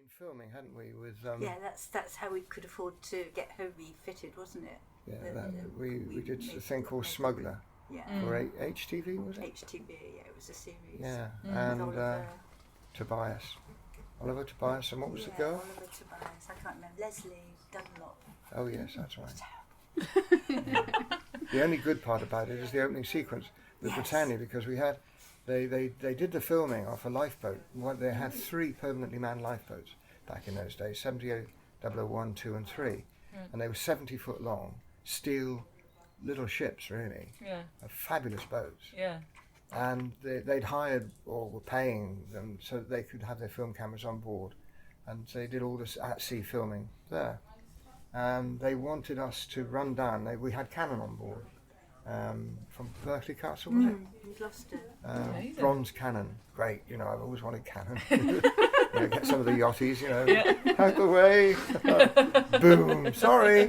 been filming, hadn't we? With yeah, that's how we could afford to get her refitted, wasn't it? Yeah, we did a thing called Smuggler. Yeah. For HTV, was it? HTV, yeah, it was a series. Yeah, With and Tobias. Oliver Tobias, and what was the girl? Oliver Tobias, I can't remember. Leslie Dunlop. Oh yes, that's right. The only good part about it is the opening sequence with Britannia, because they did the filming off a lifeboat. They had 3 permanently manned lifeboats back in those days, 001, 2 and 3. And they were 70 foot long, steel little ships really. Yeah. Fabulous boats. Yeah. And they'd hired or were paying them so that they could have their film cameras on board. And so they did all this at-sea filming there. And they wanted us to run down. We had cannon on board from Berkeley Castle, was it? We've lost it. Bronze cannon. Great, I've always wanted cannon. Get some of the yachties, out the way. Boom, sorry.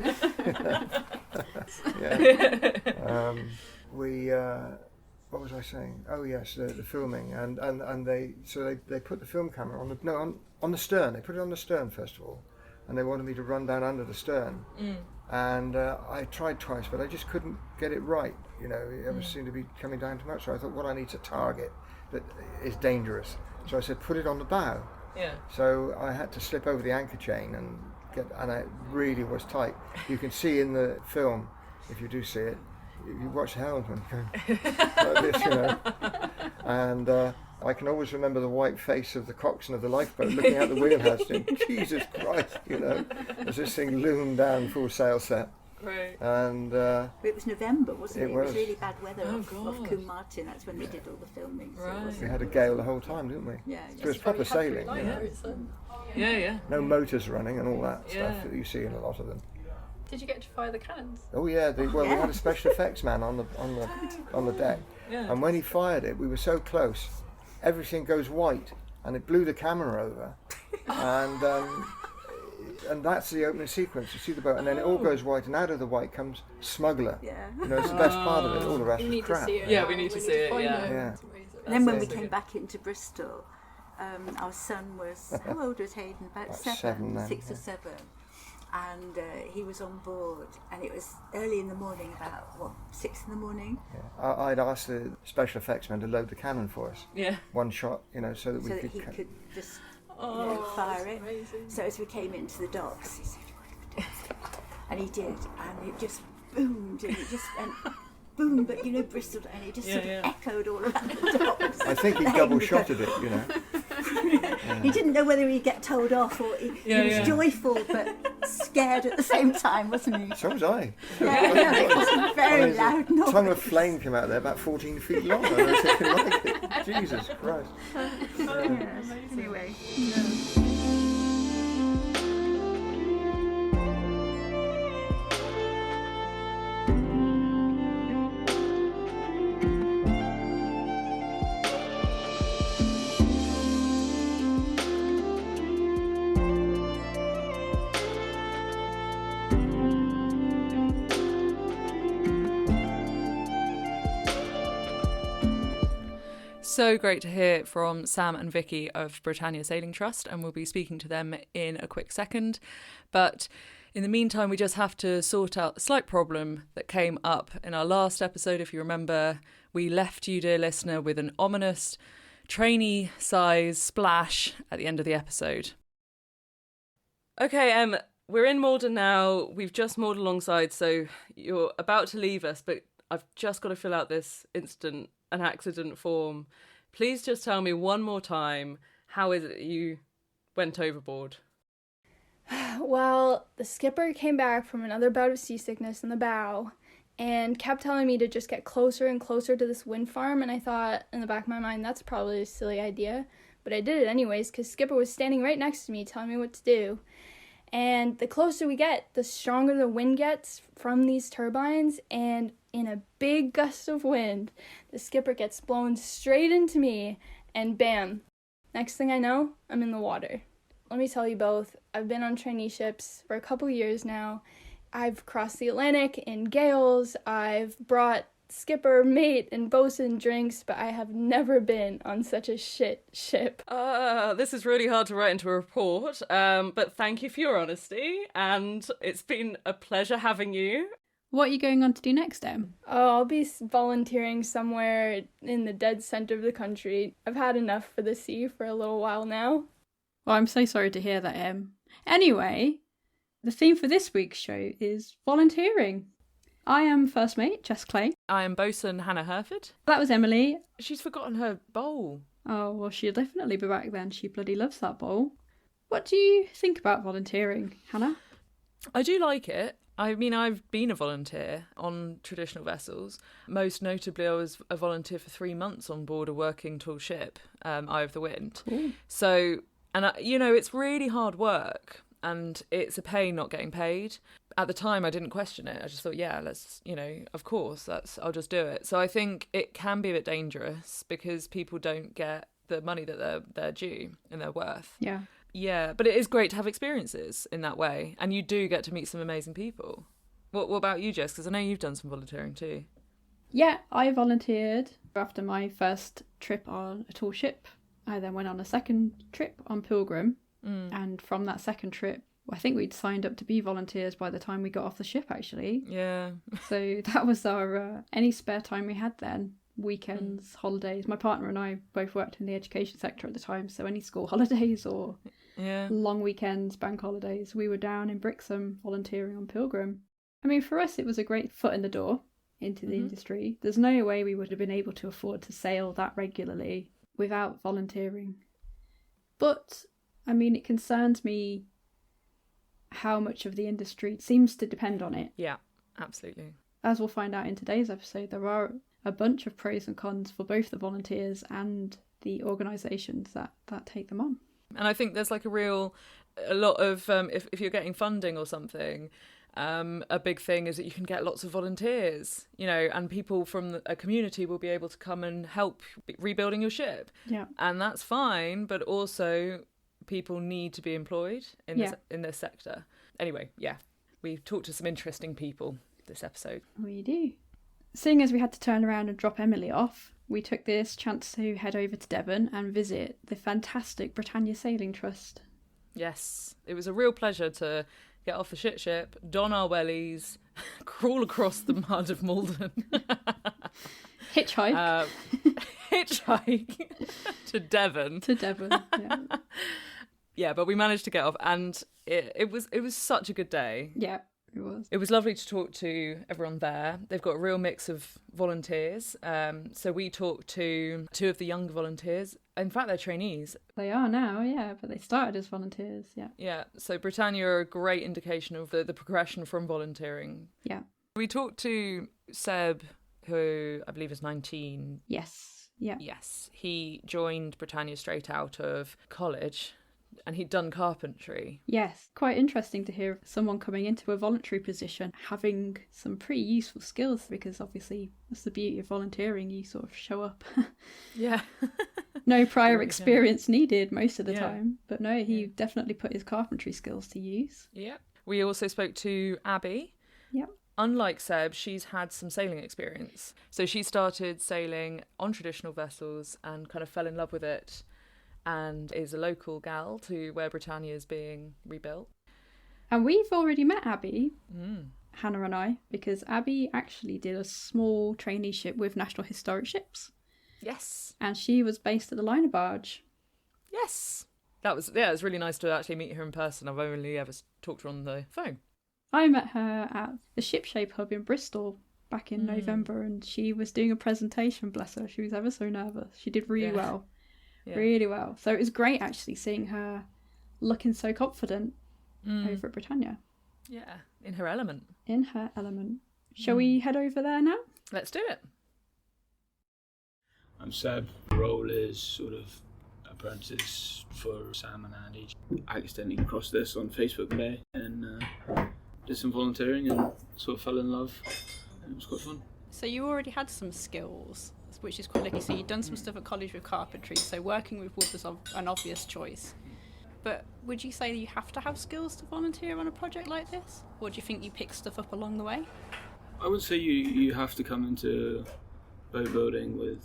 What was I saying? Oh yes, the filming, and they put the film camera on the stern. They put it on the stern first of all, and they wanted me to run down under the stern. And I tried twice, but I just couldn't get it right. It seemed to be coming down too much. So I thought, I need to target that is dangerous. So I said, put it on the bow. Yeah. So I had to slip over the anchor chain and it really was tight. You can see in the film, if you do see it, you watch the helmsman like this, and I can always remember the white face of the coxswain of the lifeboat looking out the wheelhouse saying, Jesus Christ, as this thing loomed down full sail set. Right. And it was November, wasn't it? It was really bad weather off Combe Martin. That's when they did all the filming. So right. We had a gale the whole time, didn't we? Yeah. So it was proper sailing. Yeah. No motors running and all that stuff that you see in a lot of them. Did you get to fire the cannons? Oh yeah, we had a special effects man on the deck, and when he fired it, we were so close, everything goes white, and it blew the camera over, and that's the opening sequence. You see the boat, and then it all goes white, and out of the white comes Smuggler. Yeah. It's the best part of it. All the rest is crap. To see it. Yeah, we need to see it. Yeah. And then when we came back into Bristol, our son was, how old was Hayden? About 7, 6 or 7. And he was on board, and it was early in the morning, about 6 in the morning. Yeah. I'd asked the special effects man to load the cannon for us. Yeah. One shot, so that he could just fire it. Amazing. So as we came into the docks, he said, "What do we do?" And he did, and it just boomed, and it just went boom, but Bristol, and it just sort of echoed all around the docks. I think he double-shotted it, He didn't know whether he'd get told off or he was joyful but scared at the same time, wasn't he? So was I. It wasn't very loud noise. A tongue of flame came out there about 14 feet long. I was thinking, like it. Jesus Christ. Anyway. So great to hear from Sam and Vicky of Britannia Sailing Trust, and we'll be speaking to them in a quick second. But in the meantime, we just have to sort out a slight problem that came up in our last episode. If you remember, we left you, dear listener, with an ominous trainee-size splash at the end of the episode. Okay, we're in Malden now. We've just moored alongside, so you're about to leave us, but I've just got to fill out this incident and accident form. Please just tell me one more time, how is it you went overboard? Well, the skipper came back from another bout of seasickness in the bow and kept telling me to just get closer and closer to this wind farm, and I thought in the back of my mind that's probably a silly idea, but I did it anyways because Skipper was standing right next to me telling me what to do. And the closer we get, the stronger the wind gets from these turbines, and in a big gust of wind, the skipper gets blown straight into me, and bam, next thing I know, I'm in the water. Let me tell you both, I've been on trainee ships for a couple years now. I've crossed the Atlantic in gales, I've brought skipper, mate, and bosun drinks, but I have never been on such a shit ship. This is really hard to write into a report, but thank you for your honesty, and it's been a pleasure having you. What are you going on to do next, Em? Oh, I'll be volunteering somewhere in the dead center of the country. I've had enough for the sea for a little while now. Well, I'm so sorry to hear that, Em. Anyway, the theme for this week's show is volunteering. I am first mate, Jess Clay. I am bosun Hannah Herford. That was Emily. She's forgotten her bowl. Oh, well, she'll definitely be back then. She bloody loves that bowl. What do you think about volunteering, Hannah? I do like it. I mean, I've been a volunteer on traditional vessels. Most notably, I was a volunteer for 3 months on board a working tall ship, Eye of the Wind. Cool. So, and it's really hard work and it's a pain not getting paid. At the time, I didn't question it. I just thought, yeah, let's, of course, I'll just do it. So I think it can be a bit dangerous because people don't get the money that they're due and they're worth. Yeah. Yeah, but it is great to have experiences in that way, and you do get to meet some amazing people. What about you, Jess? Because I know you've done some volunteering too. Yeah, I volunteered after my first trip on a tall ship. I then went on a second trip on Pilgrim, and from that second trip, I think we'd signed up to be volunteers by the time we got off the ship, actually. Yeah. So that was our any spare time we had then. Weekends, holidays. My partner and I both worked in the education sector at the time, so any school holidays or long weekends, bank holidays, we were down in Brixham volunteering on Pilgrim. I mean, for us, it was a great foot in the door into the industry. There's no way we would have been able to afford to sail that regularly without volunteering. But, I mean, it concerns me how much of the industry seems to depend on it. Yeah, absolutely. As we'll find out in today's episode, there are a bunch of pros and cons for both the volunteers and the organisations that take them on. And I think there's like a lot of, if you're getting funding or something, a big thing is that you can get lots of volunteers, and people from a community will be able to come and help rebuilding your ship. Yeah. And that's fine, but also people need to be employed in this sector. Anyway, yeah, we've talked to some interesting people this episode. We do. Seeing as we had to turn around and drop Emily off, we took this chance to head over to Devon and visit the fantastic Britannia Sailing Trust. Yes, it was a real pleasure to get off the ship, don our wellies, crawl across the mud of Malden. Hitchhike. Hitchhike to Devon. To Devon, yeah. Yeah, but we managed to get off, and it was such a good day. Yeah. It was. It was lovely to talk to everyone there. They've got a real mix of volunteers. So we talked to 2 of the younger volunteers. In fact, they're trainees. They are now, yeah, but they started as volunteers, yeah. Yeah, so Britannia are a great indication of the progression from volunteering. Yeah. We talked to Seb, who I believe is 19. Yes, yeah. Yes, he joined Britannia straight out of college. And he'd done carpentry. Yes, quite interesting to hear someone coming into a voluntary position having some pretty useful skills, because obviously that's the beauty of volunteering, you sort of show up. Yeah. No prior experience needed most of the time, but no, he definitely put his carpentry skills to use. Yeah. We also spoke to Abby. Yep. Unlike Seb, she's had some sailing experience. So she started sailing on traditional vessels and kind of fell in love with it, and is a local gal to where Britannia is being rebuilt. And we've already met Abby, Hannah and I, because Abby actually did a small traineeship with National Historic Ships. Yes. And she was based at the liner barge. Yes. It was really nice to actually meet her in person. I've only ever talked to her on the phone. I met her at the Ship Shape Hub in Bristol back in November, and she was doing a presentation, bless her. She was ever so nervous. She did really well. Yeah. Really well. So it was great actually seeing her looking so confident over at Britannia. Yeah, in her element. In her element. Shall we head over there now? Let's do it. I'm Seb. The role is sort of apprentice for Sam and Andy. I accidentally crossed this on Facebook today and did some volunteering and sort of fell in love. It was quite fun. So you already had some skills, which is quite lucky. So you'd done some stuff at college with carpentry, so working with wood was an obvious choice. But would you say that you have to have skills to volunteer on a project like this? Or do you think you pick stuff up along the way? I wouldn't say you have to come into boat building with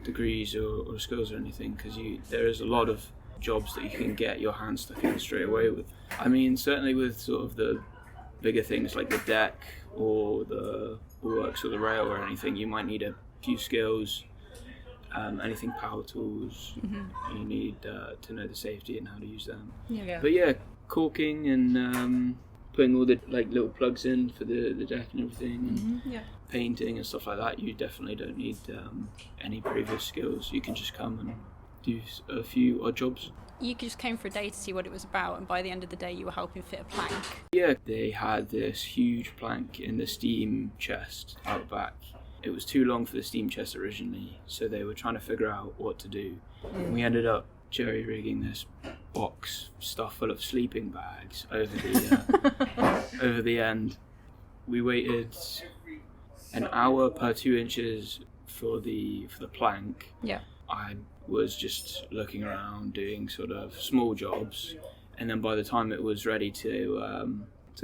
degrees or skills or anything, because there is a lot of jobs that you can get your hands stuck in straight away with. I mean, certainly with sort of the bigger things like the deck or the bulwarks or the rail or anything, you might need a few skills. Anything power tools, you need to know the safety and how to use them. Yeah. But yeah, caulking and putting all the like little plugs in for the deck and everything, and painting and stuff like that, you definitely don't need any previous skills. You can just come and do a few odd jobs. You just came for a day to see what it was about, and by the end of the day you were helping fit a plank. Yeah, they had this huge plank in the steam chest out back. It was too long for the steam chest originally, so they were trying to figure out what to do. And we ended up jerry-rigging this box stuffed full of sleeping bags over the end. We waited an hour per 2 inches for the plank. Yeah. I was just looking around doing sort of small jobs, and then by the time it was ready to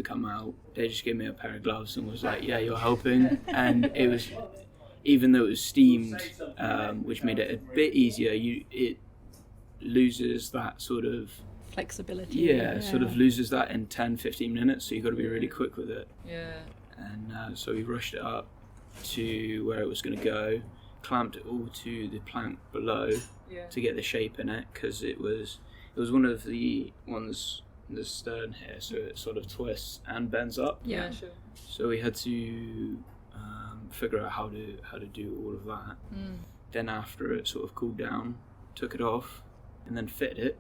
come out, they just gave me a pair of gloves and was like, yeah, you're helping. And it was, even though it was steamed, which made it a bit easier, it loses that sort of flexibility. Sort of loses that in 10-15 minutes, so you've got to be really quick with it. And so we rushed it up to where it was going to go, clamped it all to the plank below to get the shape in it, because it was one of the ones in the stern here, so it sort of twists and bends up. Yeah, sure. So we had to figure out how to do all of that. Then after it sort of cooled down, took it off and then fitted it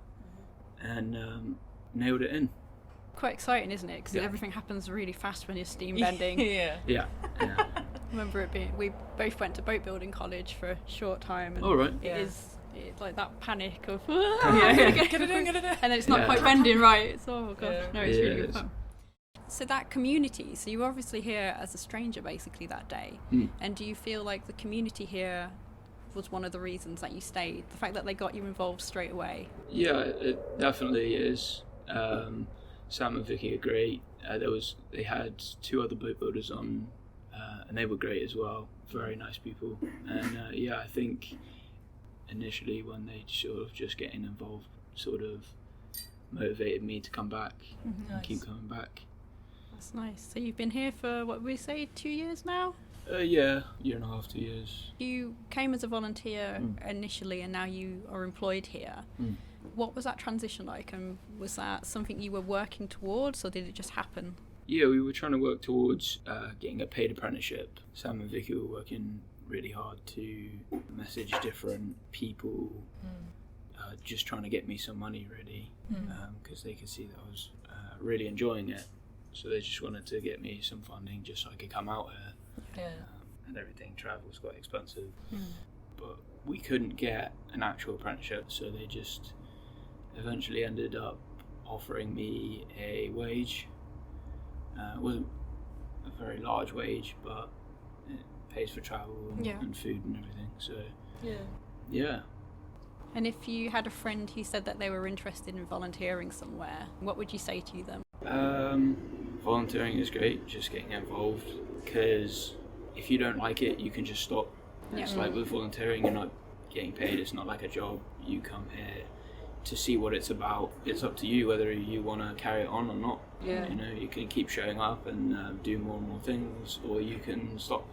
and nailed it in. Quite exciting, isn't it? Because everything happens really fast when you're steam bending. Yeah. I remember it being, we both went to boat building college for a short time, and it's like that panic of get it in, and then it's not quite bending right. It's it's really good fun. So that community, so you were obviously here as a stranger basically that day, and do you feel like the community here was one of the reasons that you stayed, the fact that they got you involved straight away? Yeah, it definitely is. Sam and Vicky are great. They had 2 other boat builders on, and they were great as well. Very nice people. And I think initially when they sort of just getting involved sort of motivated me to come back and keep coming back. That's nice. So you've been here for, what we say, 2 years now? Year and a half, 2 years. You came as a volunteer initially, and now you are employed here. What was that transition like, and was that something you were working towards, or did it just happen? Yeah, we were trying to work towards getting a paid apprenticeship. Sam and Vicky were working really hard to message different people, just trying to get me some money really, because they could see that I was really enjoying it. So they just wanted to get me some funding just so I could come out here. And everything, travel was quite expensive. But we couldn't get an actual apprenticeship, so they just eventually ended up offering me a wage. It wasn't a very large wage, but it pays for travel and food and everything. So yeah. And if you had a friend who said that they were interested in volunteering somewhere, what would you say to them? Volunteering is great, just getting involved, because if you don't like it, you can just stop. It's like with volunteering, you're not getting paid, it's not like a job. You come here to see what it's about. It's up to you whether you want to carry it on or not. You can keep showing up and do more and more things, or you can stop.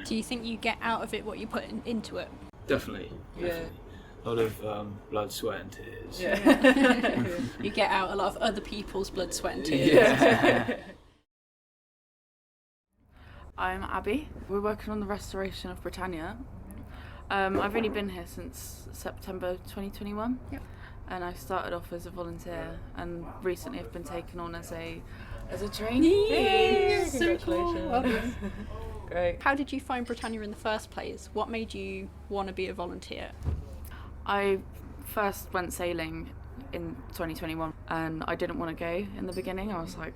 Do you think you get out of it what you put into it? Definitely. A lot of blood, sweat and tears. You get out a lot of other people's blood, sweat and tears. I'm Abby. We're working on the restoration of Britannia. I've only been here since September 2021, and I started off as a volunteer, and recently I've been taken on as a trainee. Congratulations. Great. How did you find Britannia in the first place? What made you want to be a volunteer? I first went sailing in 2021, and I didn't want to go in the beginning. I was like,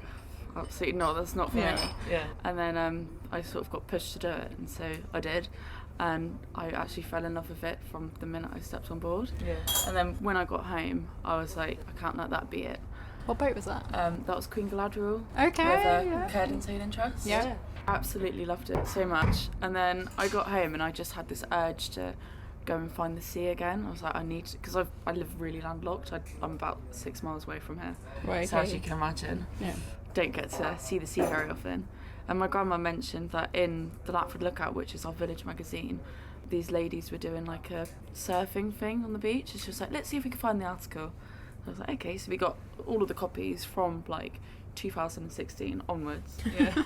absolutely not, that's not for me. And then I sort of got pushed to do it, and so I did, and I actually fell in love with it from the minute I stepped on board. And then when I got home, I was like, I can't let that be it. What boat was that? That was Queen Galadriel. Okay. With Jess Sailing Trust. Yeah. Absolutely loved it so much. And then I got home and I just had this urge to go and find the sea again. I was like, I need to, because I live really landlocked. I'm about 6 miles away from here. Right. So as you can imagine, don't get to see the sea very often. And my grandma mentioned that in the Latford Lookout, which is our village magazine, these ladies were doing like a surfing thing on the beach. And she was like, let's see if we can find the article. I was like, okay. So we got all of the copies from like 2016 onwards,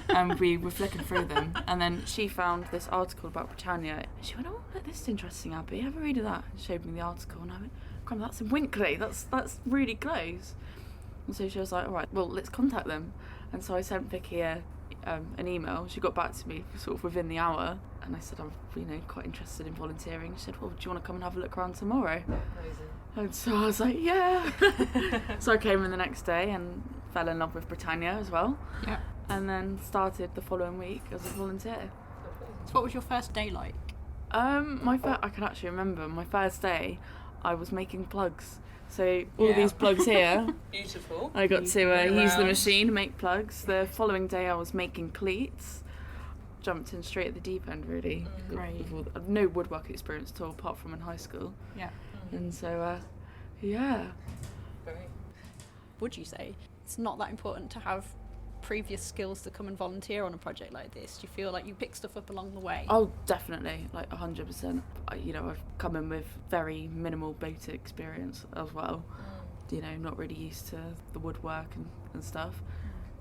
and we were flicking through them, and then she found this article about Britannia. She went, oh, look, this is interesting, Abby, have a read of that. She showed me the article and I went, Grandma, that's in Winkley, that's really close. And so she was like, all right, well, let's contact them. And so I sent Vicky an email. She got back to me sort of within the hour, and I said, I'm quite interested in volunteering. She said, well, do you want to come and have a look around tomorrow? Amazing. And so I was like, yeah. So I came in the next day and fell in love with Britannia as well. Yeah. And then started the following week as a volunteer. So what was your first day like? I can actually remember my first day. I was making plugs. So all these plugs here. Beautiful. I got to use the machine to make plugs. The following day I was making cleats. Jumped in straight at the deep end, really. Great. No woodwork experience at all, apart from in high school. Yeah. And so, yeah. Great. Would you say it's not that important to have previous skills to come and volunteer on a project like this? Do you feel like you pick stuff up along the way? Oh, definitely, like 100%. I've come in with very minimal boat experience as well. Not really used to the woodwork and stuff.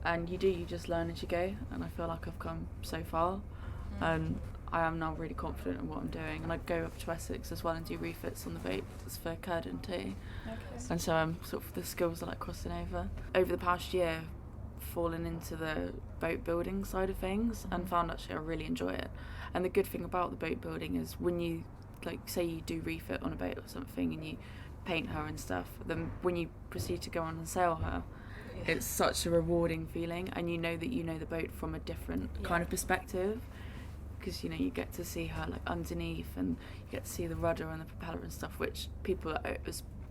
And you just learn as you go, and I feel like I've come so far, and I am now really confident in what I'm doing. And I go up to Essex as well and do refits on the boats for Curden too. Okay. And so I'm sort of, the skills are like crossing over. Over the past year, fallen into the boat building side of things, and found actually I really enjoy it. And the good thing about the boat building is when you, like, say you do refit on a boat or something and you paint her and stuff, then when you proceed to go on and sail her, it's such a rewarding feeling, and you know that you know the boat from a different kind of perspective, because you get to see her like underneath, and you get to see the rudder and the propeller and stuff, which people that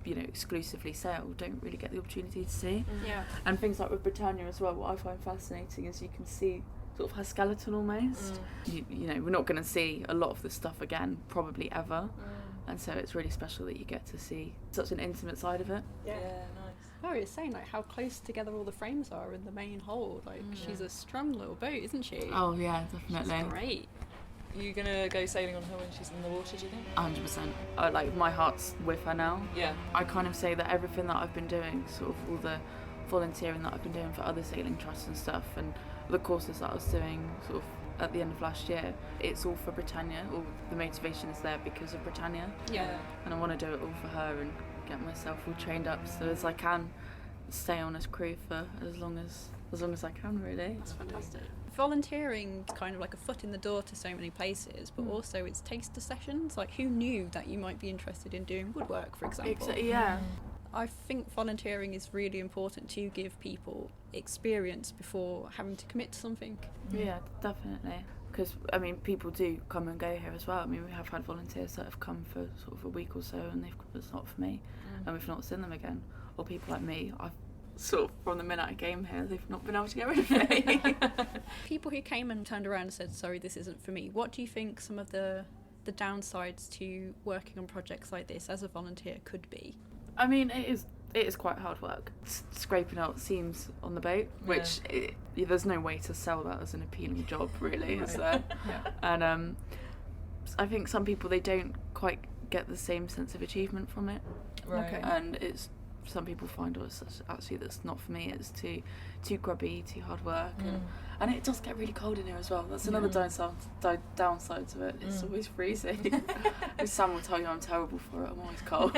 exclusively sail don't really get the opportunity to see. And things like with Britannia as well, what I find fascinating is you can see sort of her skeleton almost. We're not going to see a lot of this stuff again probably ever, and so it's really special that you get to see such an intimate side of it. Nice. Oh, it's saying like how close together all the frames are in the main hold. Like she's a strong little boat, isn't she? Oh yeah, definitely. She's great. Are you gonna go sailing on her when she's in the water, do you think? 100%. Like my heart's with her now. Yeah. I kind of say that everything that I've been doing, sort of all the volunteering that I've been doing for other sailing trusts and stuff, and the courses that I was doing sort of at the end of last year, it's all for Britannia. All the motivation is there because of Britannia. Yeah. And I want to do it all for her and get myself all trained up so as I can stay on as crew for as long as I can, really. That's fantastic. Volunteering is kind of like a foot in the door to so many places, but also it's taster sessions. Like, who knew that you might be interested in doing woodwork, for example? Yeah. I think volunteering is really important to give people experience before having to commit to something. Yeah, definitely. Because, people do come and go here as well. We have had volunteers that have come for sort of a week or so and it's not for me, and we've not seen them again. Or people like me, I've sort of, from the minute I came here, they've not been able to get rid of me. People who came and turned around and said, sorry, this isn't for me, what do you think some of the downsides to working on projects like this as a volunteer could be? It is quite hard work. Scraping out seams on the boat, which there's no way to sell that as an appealing job, really, is there? And I think some people, they don't quite get the same sense of achievement from it. Right. Okay. And some people find actually that's not for me. It's too grubby, too hard work, and it does get really cold in here as well. That's another downside to it. It's always freezing. Sam will tell you I'm terrible for it. I'm always cold.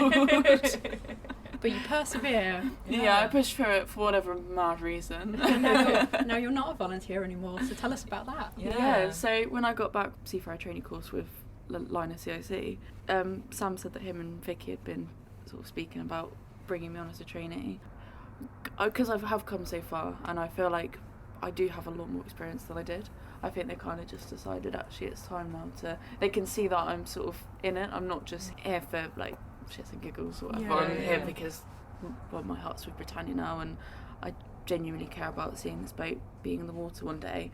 But you persevere. Yeah, I push through it for whatever mad reason. Now you're not a volunteer anymore, so tell us about that. Yeah, so when I got back seafarer training course with Liner CIC, Sam said that him and Vicky had been sort of speaking about bringing me on as a trainee, because I have come so far and I feel like I do have a lot more experience than I did. I think they kind of just decided actually it's time now they can see that I'm sort of in it. I'm not just here for like shits and giggles or whatever. I'm here because my heart's with Britannia now, and I genuinely care about seeing this boat being in the water one day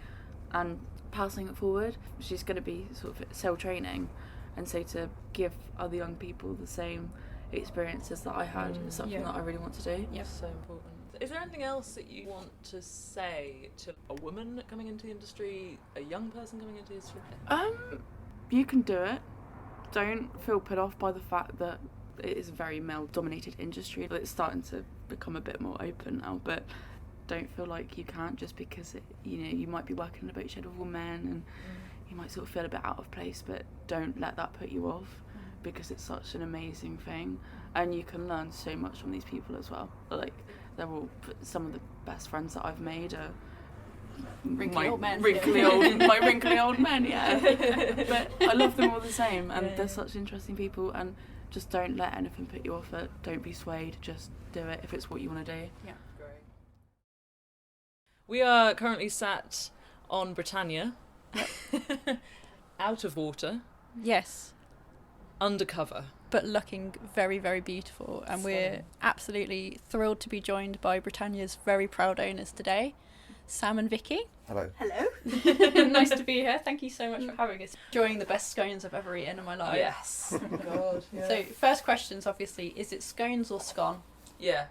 and passing it forward. She's going to be sort of sail training, and so to give other young people the same experiences that I had is something that I really want to do. Yes, so important. Is there anything else that you want to say to a woman coming into the industry, a young person coming into the industry? You can do it. Don't feel put off by the fact that it is a very male-dominated industry. It's starting to become a bit more open now, but don't feel like you can't just because you might be working in a boat shed with all men and you might sort of feel a bit out of place, but don't let that put you off because it's such an amazing thing, and you can learn so much from these people as well. Like, they're all some of the best friends that I've made are wrinkly old men. My wrinkly old men, yeah. But I love them all the same, and they're such interesting people. And just don't let anything put you off it. Don't be swayed. Just do it if it's what you want to do. Yeah. Great. We are currently sat on Britannia, out of water. Yes. Undercover. But looking very, very beautiful. And we're absolutely thrilled to be joined by Britannia's very proud owners today, Sam and Vicky. Hello. Hello. Nice to be here. Thank you so much for having us. Enjoying the best scones I've ever eaten in my life. Yes. Oh God. Yeah. So, first question's obviously, is it scones or scone? Yeah.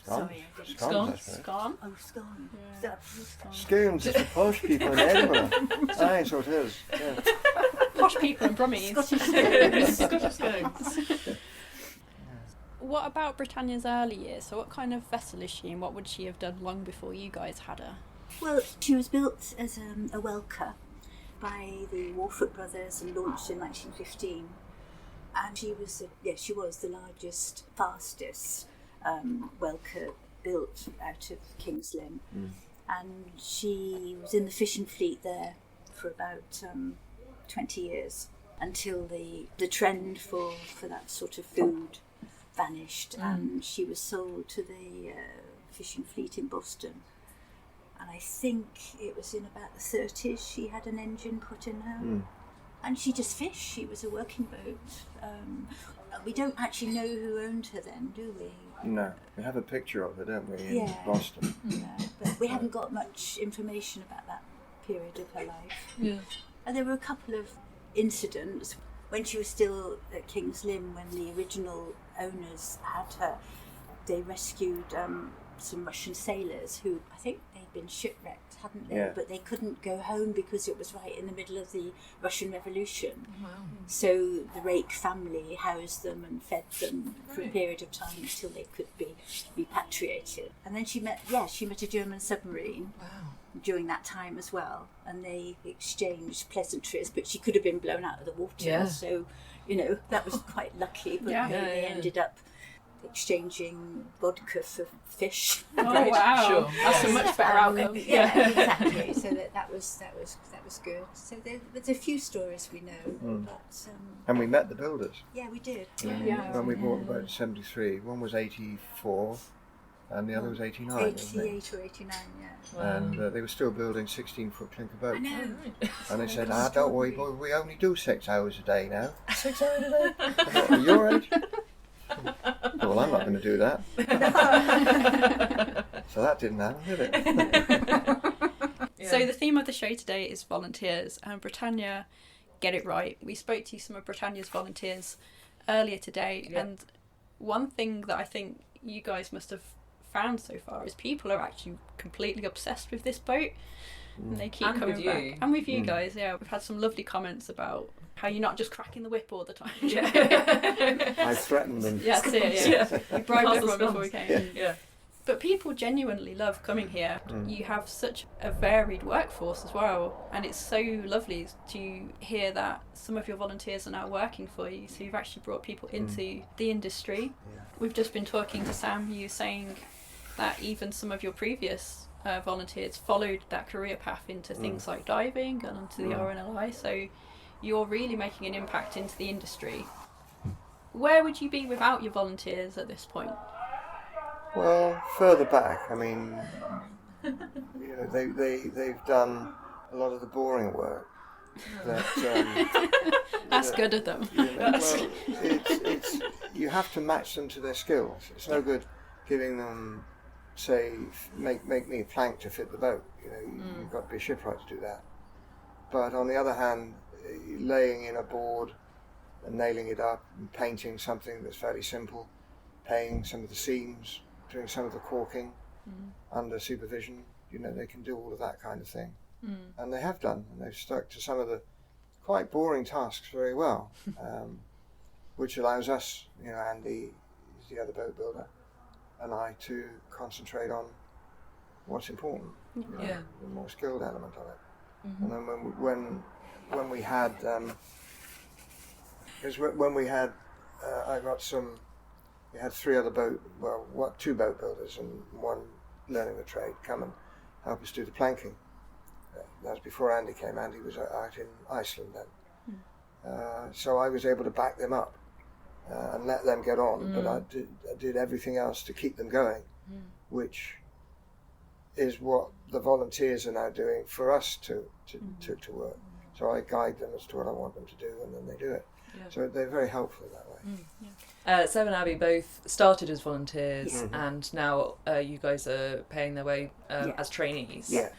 Sorry, I didn't. Scone. Scone? Oh, scone. Yeah. Scones is for posh people in Edinburgh. Aye, so it is. Yeah. Posh people and Brummies. Scottish scones. What about Britannia's early years? So what kind of vessel is she and what would she have done long before you guys had her? Well, she was built as a welker by the Warfoot brothers and launched in 1915. And she was the largest, fastest welker built out of King's Lynn. And she was in the fishing fleet there for about 20 years until the trend for that sort of food vanished, and she was sold to the fishing fleet in Boston. And I think it was in about the 30s she had an engine put in her. And she just fished. She was a working boat. We don't actually know who owned her then, do we? No, we have a picture of her, don't we, in Boston? Yeah, but we haven't got much information about that period of her life. Yeah. And there were a couple of incidents when she was still at King's Lynn, when the original owners had her. They rescued some Russian sailors who, I think they'd been shipwrecked, hadn't they? Yeah. But they couldn't go home because it was right in the middle of the Russian Revolution. Wow. So the Rake family housed them and fed them for a period of time until they could be repatriated. And then she met a German submarine. Wow. During that time as well, and they exchanged pleasantries, but she could have been blown out of the water. Yeah. So, that was quite lucky, but they ended up exchanging vodka for fish. Oh wow! Sure. That's a much better outcome. Yeah, exactly. So that was good. So there's a few stories we know, but And we met the builders. yeah, we did. When we bought the boat in 73. One was 84 and the other was 89. wasn't it? 88 or 89, yeah. Wow. And they were still building 16-foot clinker boats. I know. And they said, don't worry, boy, we only do 6 hours a day now. 6 hours a day? I thought, at your age? Well, I'm not going to do that. So that didn't happen, did it? So the theme of the show today is volunteers, and Britannia, get it right. We spoke to some of Britannia's volunteers earlier today, and one thing that I think you guys must have found so far is people are actually completely obsessed with this boat, and they keep coming back. And with you guys, we've had some lovely comments about how you're not just cracking the whip all the time. I threatened them. Yeah, that's it. Yeah. You bribed everyone before we came. Yeah. But people genuinely love coming here. You have such a varied workforce as well, and it's so lovely to hear that some of your volunteers are now working for you, so you've actually brought people into the industry. We've just been talking to Sam, you saying that even some of your previous volunteers followed that career path into things like diving and onto the RNLI, so you're really making an impact into the industry. Where would you be without your volunteers at this point? Well, further back, I mean, they've done a lot of the boring work. That's good of them. It's you have to match them to their skills. It's no good giving them say, make me a plank to fit the boat. You've got to be a shipwright to do that. But on the other hand, laying in a board and nailing it up and painting something that's fairly simple, paying some of the seams, doing some of the caulking under supervision, they can do all of that kind of thing. And they have done, and they've stuck to some of the quite boring tasks very well, which allows us, Andy is the other boat builder, and I to concentrate on what's important, the more skilled element of it. And then when we had, we had 3 other two boat builders and one learning the trade come and help us do the planking. That was before Andy came. Andy was out in Iceland then. So I was able to back them up and let them get on, but I did everything else to keep them going, which is what the volunteers are now doing for us to work. So I guide them as to what I want them to do, and then they do it. Yeah. So they're very helpful that way. Seb and Abby both started as volunteers, and now you guys are paying their way as trainees. Yeah.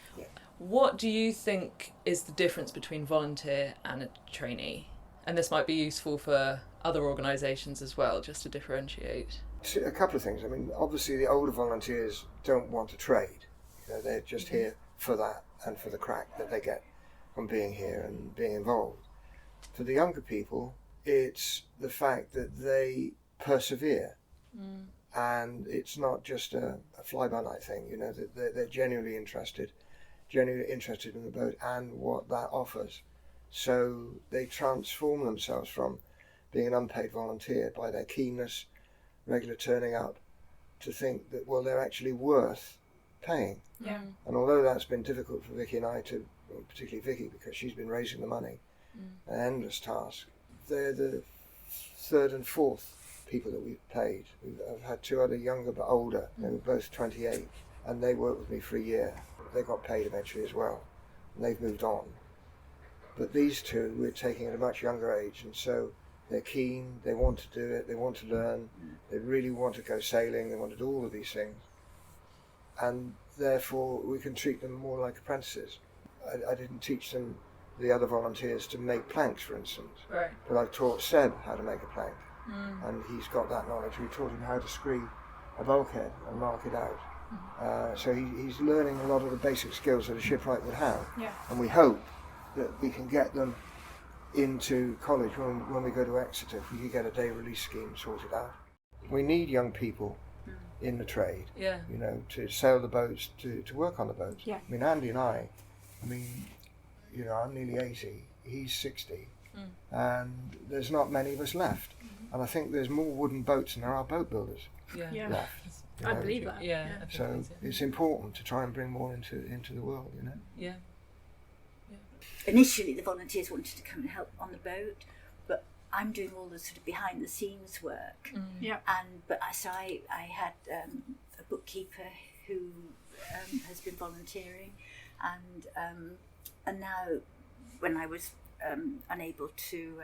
What do you think is the difference between volunteer and a trainee? And this might be useful for other organisations as well, just to differentiate. A couple of things. I mean, obviously the older volunteers don't want to trade. They're just here for that and for the crack that they get from being here and being involved. For the younger people, it's the fact that they persevere. And it's not just a fly-by-night thing, that they're genuinely interested in the boat and what that offers. So they transform themselves from being an unpaid volunteer by their keenness, regular turning up, to think that, well, they're actually worth paying. Yeah. And although that's been difficult for Vicky and I particularly Vicky, because she's been raising the money, an endless task, they're the 3rd and 4th people that we've paid. I've had 2 other younger but older. They were both 28, and they worked with me for a year. They got paid eventually as well, and they've moved on. But these 2 we're taking at a much younger age, and so they're keen, they want to do it, they want to learn, they really want to go sailing, they want to do all of these things. And therefore we can treat them more like apprentices. I didn't teach them, the other volunteers, to make planks, for instance. Right. But I taught Seb how to make a plank. And he's got that knowledge. We taught him how to screw a bulkhead and mark it out. So he's learning a lot of the basic skills that a shipwright would have. Yeah. And we hope that we can get them into college when we go to Exeter, if we could get a day release scheme sorted out. We need young people in the trade, to sail the boats, to work on the boats. Yeah. I mean, Andy and I I'm nearly 80, he's 60, and there's not many of us left. And I think there's more wooden boats than there are boat builders left. I believe that. Yeah. So it's important to try and bring more into the world, Yeah. Initially, the volunteers wanted to come and help on the boat, but I'm doing all the sort of behind the scenes work. So I had a bookkeeper who has been volunteering, and now when I was unable to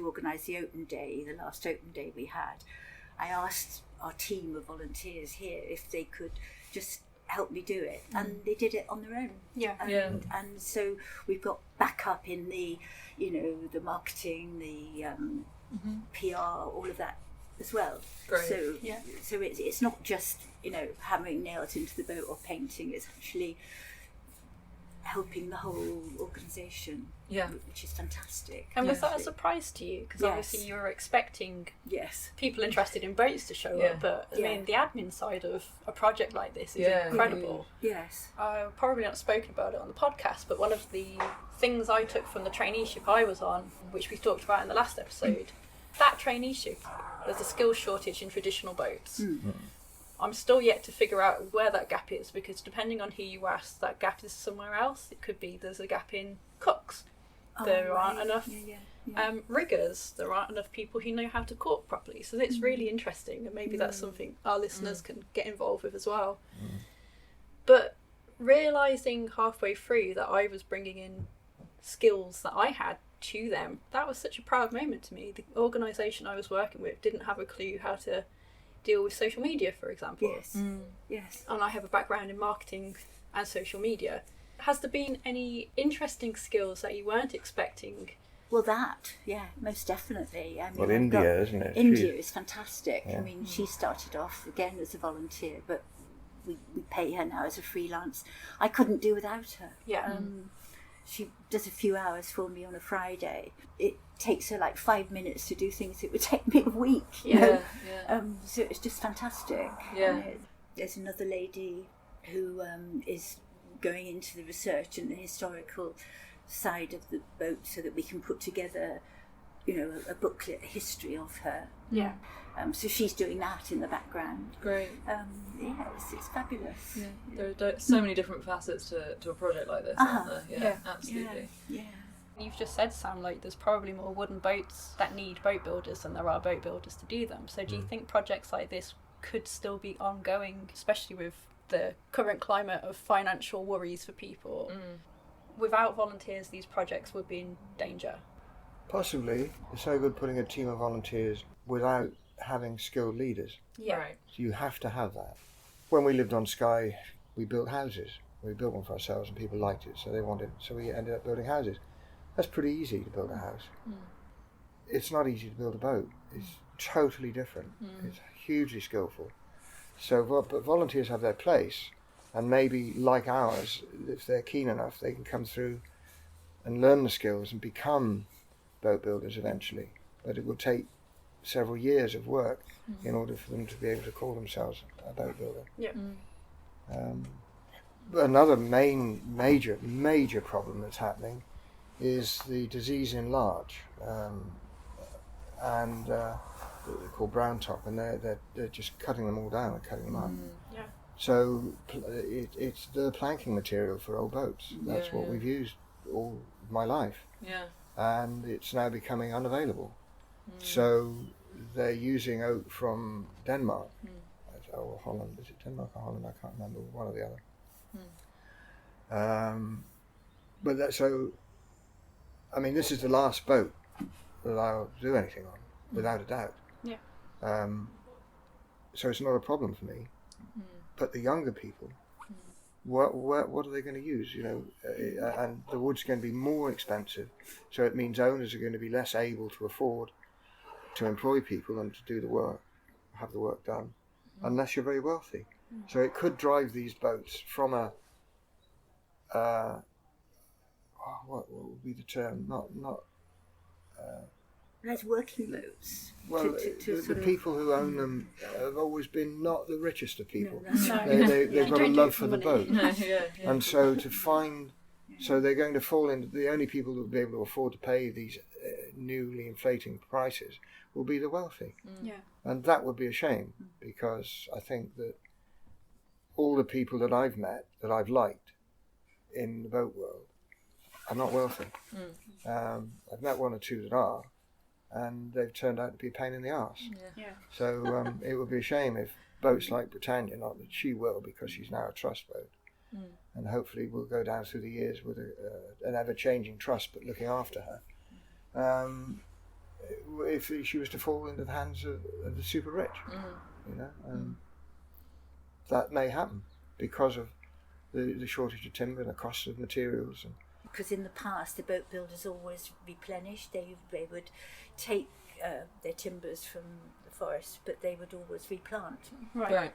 organise the open day, the last open day we had, I asked our team of volunteers here if they could just help me do it, and they did it on their own. And so we've got backup in the the marketing, the PR, all of that as well. Great. So it's not just hammering nails into the boat or painting, it's actually helping the whole organisation, which is fantastic. And was that a surprise to you? Because obviously you were expecting people interested in boats to show up, but I mean the admin side of a project like this is incredible. Yes. I've probably not spoken about it on the podcast, but one of the things I took from the traineeship I was on, which we talked about in the last episode, that traineeship, there's a skills shortage in traditional boats. I'm still yet to figure out where that gap is, because depending on who you ask, that gap is somewhere else. It could be there's a gap in cooks. There aren't enough riggers. There aren't enough people who know how to caulk properly. So it's really interesting, and maybe that's something our listeners can get involved with as well. But realising halfway through that I was bringing in skills that I had to them, that was such a proud moment to me. The organisation I was working with didn't have a clue how to deal with social media, for example. Yes. Yes. And I have a background in marketing and social media. Has there been any interesting skills that you weren't expecting? Well, most definitely. I mean, well, India, isn't it? India is fantastic. Yeah. I mean, she started off again as a volunteer, but we pay her now as a freelance. I couldn't do without her. Yeah. She does a few hours for me on a Friday. It takes her like 5 minutes to do things it would take me a week. You know? So it's just fantastic. Yeah. There's another lady who is going into the research and the historical side of the boat so that we can put together, you know, a booklet, a history of her. Yeah. So she's doing that in the background. Great. It's fabulous. Yeah. There are so many different facets to a project like this, aren't there? Yeah, absolutely. Yeah. You've just said, Sam, like there's probably more wooden boats that need boat builders than there are boat builders to do them. So do you think projects like this could still be ongoing, especially with the current climate of financial worries for people? Without volunteers, these projects would be in danger. Possibly. It's no good putting a team of volunteers without having skilled leaders. Yeah. Right. So you have to have that. When we lived on Skye, we built houses. We built one for ourselves and people liked it, so we ended up building houses. That's pretty easy to build a house. It's not easy to build a boat. It's totally different. It's hugely skillful. So but volunteers have their place, and maybe like ours, if they're keen enough, they can come through and learn the skills and become boat builders eventually. But it will take several years of work in order for them to be able to call themselves a boat builder. Yeah. Another major problem that's happening is the disease in large, and they're called brown top, and they're just cutting them all down and cutting them up. Yeah. So it's the planking material for old boats. That's what we've used all my life. Yeah. And it's now becoming unavailable. So they're using oak from Denmark, or Holland. Is it Denmark or Holland? I can't remember, one or the other. I mean, this is the last boat that I'll do anything on, without a doubt. Yeah. So it's not a problem for me. But the younger people, what are they going to use? You know, and the wood's going to be more expensive, so it means owners are going to be less able to afford to employ people and to do the work, have the work done, unless you're very wealthy. So it could drive these boats from a what would be the term? As working boats. Well, the people who own them have always been not the richest of people. No, They've got a love for the boat. Yeah. And so so they're going to fall into, the only people who will be able to afford to pay these newly inflating prices will be the wealthy. Yeah. And that would be a shame, because I think that all the people that I've met, that I've liked in the boat world, are not wealthy. I've met one or two that are, and they've turned out to be a pain in the arse. Yeah. So it would be a shame if boats like Britannia, not that she will, because she's now a trust boat, and hopefully will go down through the years with an ever-changing trust, but looking after her. If she was to fall into the hands of the super rich, you know, that may happen because of the shortage of timber and the cost of materials. Because in the past, the boat builders always replenished. They would take their timbers from the forest, but they would always replant. Right.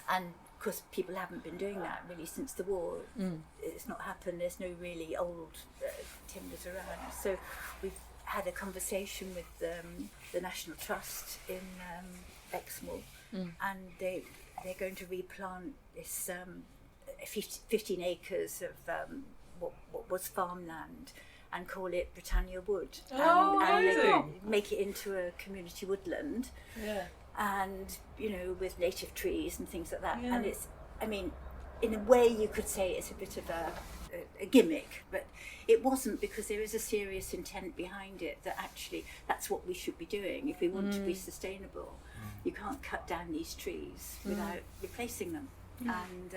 And of course, people haven't been doing that really since the war. It's not happened. There's no really old timbers around. So we've had a conversation with the National Trust in Exmoor, and they're going to replant this 15 acres of what was farmland and call it Britannia Wood, and make it into a community woodland, and you know, with native trees and things like that. And it's, I mean, in a way you could say it's a bit of a gimmick, but it wasn't, because there is a serious intent behind it that actually that's what we should be doing if we want to be sustainable. You can't cut down these trees without replacing them. And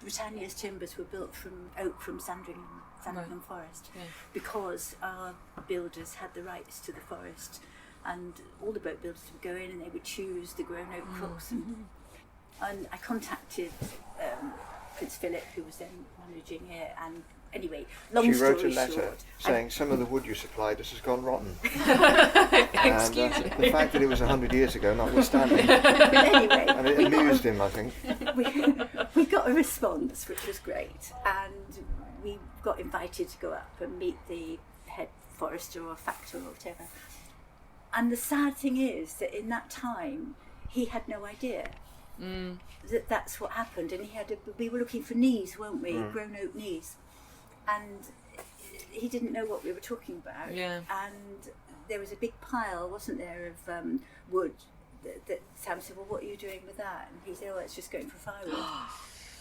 Britannia's timbers were built from oak from Sandringham Forest, because our builders had the rights to the forest and all the boat builders would go in and they would choose the grown-up cooks. And I contacted Prince Philip, who was then managing it, and anyway, long she wrote story a letter short, saying some of the wood you supplied us has gone rotten. And the fact that it was 100 years ago, notwithstanding. Anyway, and it amused him, I think. We got a response, which was great, and we got invited to go up and meet the head forester or factor or whatever. And the sad thing is that in that time, he had no idea that that's what happened. And we were looking for knees, weren't we? Grown oak knees. And he didn't know what we were talking about. Yeah. And there was a big pile, wasn't there, of wood that Sam said, well, what are you doing with that? And he said, oh, it's just going for firewood.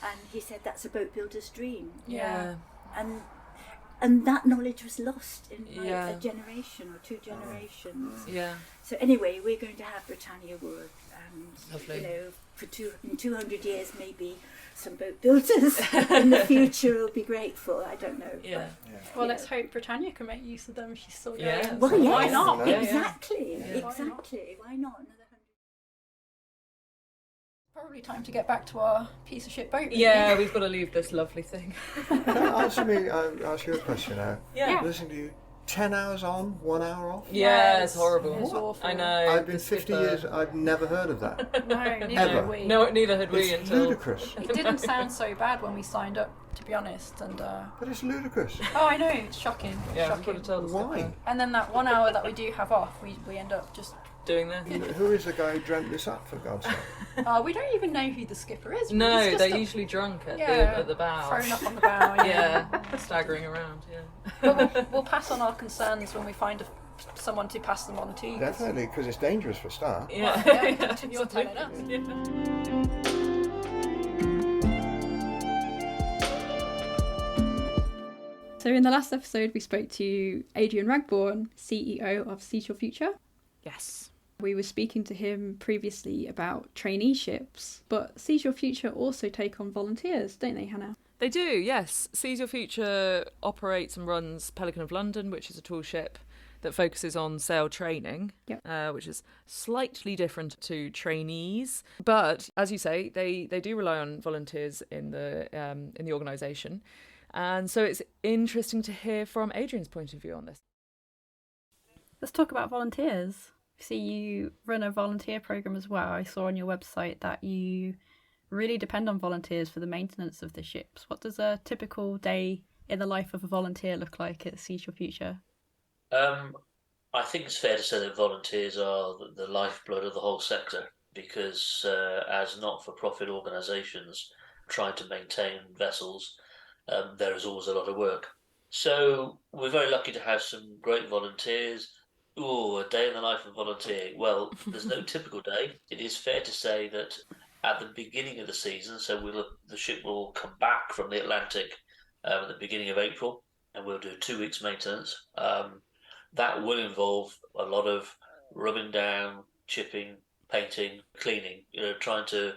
And he said, that's a boat builder's dream. Yeah. And that knowledge was lost in a generation or 2 generations. Yeah. So anyway, we're going to have Britannia wood, and lovely. You know, in 200 years maybe some boat builders in the future will be grateful. I don't know. Yeah. Well, let's hope Britannia can make use of them. She's still going. Yeah. Well, yes. Why not? Exactly. Yeah. Exactly. Why not? Probably time to get back to our piece of shit boat. Yeah, we've got to leave this lovely thing. Answer me. I'll ask you a question now. Yeah. Listen to you. 10 hours on, 1 hour off? Yeah, it's horrible. It's awful. I know. I've been 50 years, I've never heard of that. No, neither Ever. have we. No, neither had we It's until... ludicrous. It didn't sound so bad when we signed up, to be honest. And But it's ludicrous. oh, I know, it's shocking. Yeah, shocking. we've got to tell the Why? And then that 1 hour that we do have off, we end up just... doing that. Who is the guy who dreamt this up, for God's sake? we don't even know who the skipper is. No, He's just they're usually drunk at the bow. Thrown up on the bow. Yeah, staggering around, yeah. But we'll pass on our concerns when we find someone to pass them on to. Definitely, because it's dangerous for a start. Yeah. You're telling us. So in the last episode, we spoke to Adrian Ragbourne, CEO of Seize Your Future. Yes. We were speaking to him previously about traineeships, but Seize Your Future also take on volunteers, don't they, Hannah? They do, yes. Seize Your Future operates and runs Pelican of London, which is a tool ship that focuses on sail training, which is slightly different to trainees. But as you say, they do rely on volunteers in the organisation. And so it's interesting to hear from Adrian's point of view on this. Let's talk about volunteers. See, you run a volunteer programme as well. I saw on your website that you really depend on volunteers for the maintenance of the ships. What does a typical day in the life of a volunteer look like at Seize Your Future? I think it's fair to say that volunteers are the lifeblood of the whole sector, because as not-for-profit organisations trying to maintain vessels, there is always a lot of work. So we're very lucky to have some great volunteers. Ooh, a day in the life of a volunteer. Well, there's no typical day. It is fair to say that at the beginning of the season, so the ship will come back from the Atlantic at the beginning of April, and we'll do 2 weeks maintenance. That will involve a lot of rubbing down, chipping, painting, cleaning, trying to,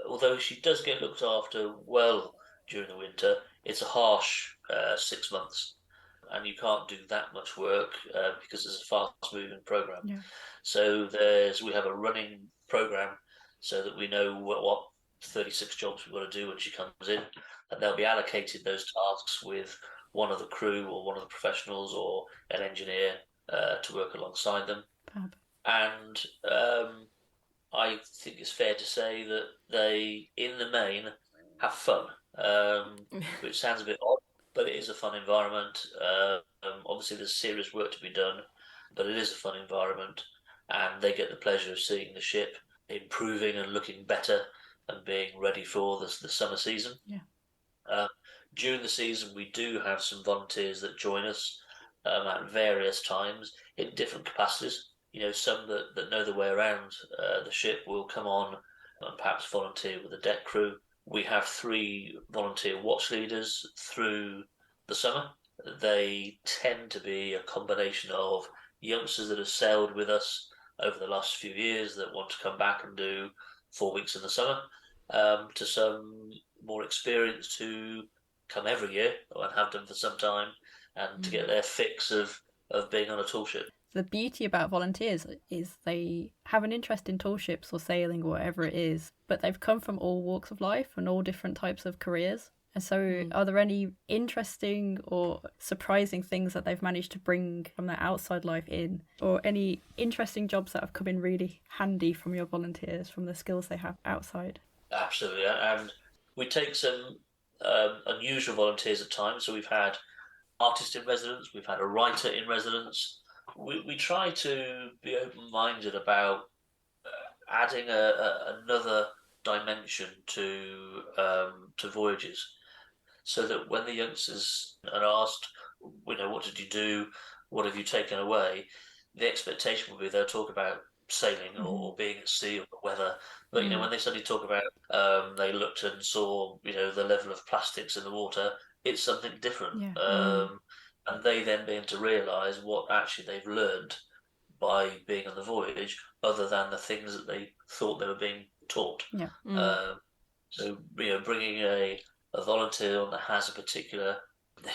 although she does get looked after well during the winter, it's a harsh 6 months. And you can't do that much work because it's a fast-moving program. Yeah. So we have a running program so that we know what 36 jobs we've got to do when she comes in, and they'll be allocated those tasks with one of the crew or one of the professionals or an engineer to work alongside them. Fab. And I think it's fair to say that they, in the main, have fun, which sounds a bit odd, but it is a fun environment. Obviously, there's serious work to be done, but it is a fun environment, and they get the pleasure of seeing the ship improving and looking better and being ready for the summer season. Yeah. During the season, we do have some volunteers that join us at various times in different capacities. Some that know their way around the ship will come on and perhaps volunteer with the deck crew. We have 3 volunteer watch leaders through the summer. They tend to be a combination of youngsters that have sailed with us over the last few years that want to come back and do 4 weeks in the summer, to some more experienced who come every year and have done for some time, and to get their fix of being on a tool ship. the beauty about volunteers is they have an interest in tall ships or sailing or whatever it is, but they've come from all walks of life and all different types of careers. And so are there any interesting or surprising things that they've managed to bring from their outside life in, or any interesting jobs that have come in really handy from your volunteers, from the skills they have outside? Absolutely. And we take some unusual volunteers at times. So we've had artist in residence, we've had a writer in residence. We try to be open-minded about adding another dimension to voyages, so that when the youngsters are asked, what did you do, what have you taken away, the expectation will be they'll talk about sailing or being at sea or the weather. But when they suddenly talk about they looked and saw the level of plastics in the water, it's something different. And they then begin to realise what actually they've learned by being on the voyage, other than the things that they thought they were being taught. So bringing a volunteer on that has a particular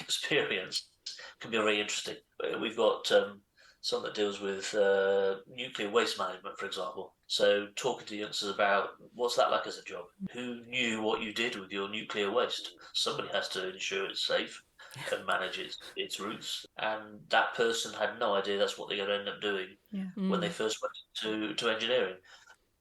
experience can be very interesting. We've got some that deals with nuclear waste management, for example. So talking to youngsters about what's that like as a job? Who knew what you did with your nuclear waste? Somebody has to ensure it's safe and manage its routes. And that person had no idea that's what they're going to end up doing when they first went to engineering.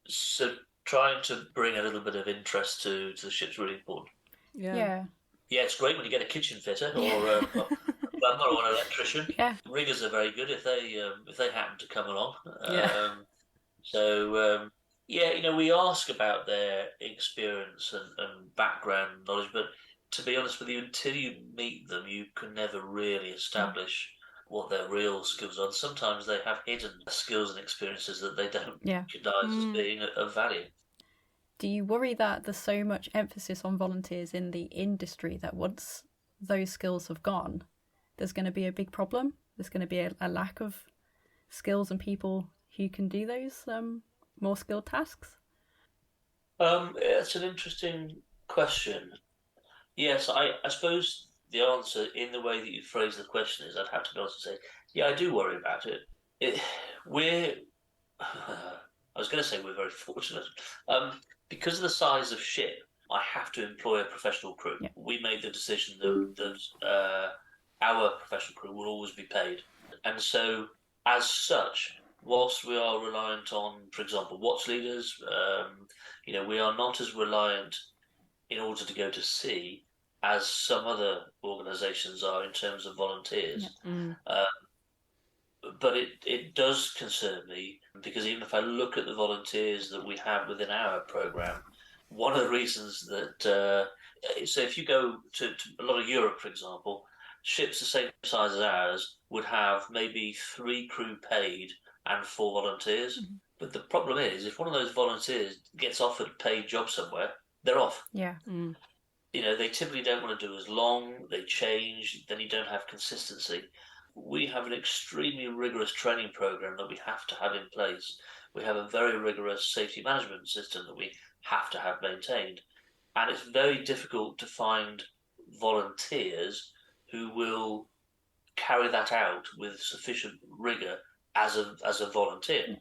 So trying to bring a little bit of interest to the ship's really important. Yeah, it's great when you get a kitchen fitter or a plumber or an electrician. Riggers are very good if they happen to come along. We ask about their experience and background knowledge, but to be honest with you, until you meet them, you can never really establish what their real skills are. Sometimes they have hidden skills and experiences that they don't recognise as being of value. Do you worry that there's so much emphasis on volunteers in the industry that once those skills have gone, there's going to be a big problem? There's going to be a lack of skills and people who can do those more skilled tasks? It's an interesting question. Yes, I suppose the answer, in the way that you phrase the question, is I'd have to be honest and say, yeah, I do worry about it. I was going to say we're very fortunate. Because of the size of ship, I have to employ a professional crew. We made the decision that our professional crew will always be paid. And so, as such, whilst we are reliant on, for example, watch leaders, we are not as reliant in order to go to sea as some other organisations are in terms of volunteers. But it does concern me, because even if I look at the volunteers that we have within our programme, one of the reasons that so if you go to a lot of Europe, for example, ships the same size as ours would have maybe 3 crew paid and 4 volunteers. But the problem is, if one of those volunteers gets offered a paid job somewhere, they're off. They typically don't want to do as long, they change, then you don't have consistency. We have an extremely rigorous training program that we have to have in place. We have a very rigorous safety management system that we have to have maintained. And it's very difficult to find volunteers who will carry that out with sufficient rigour as a volunteer.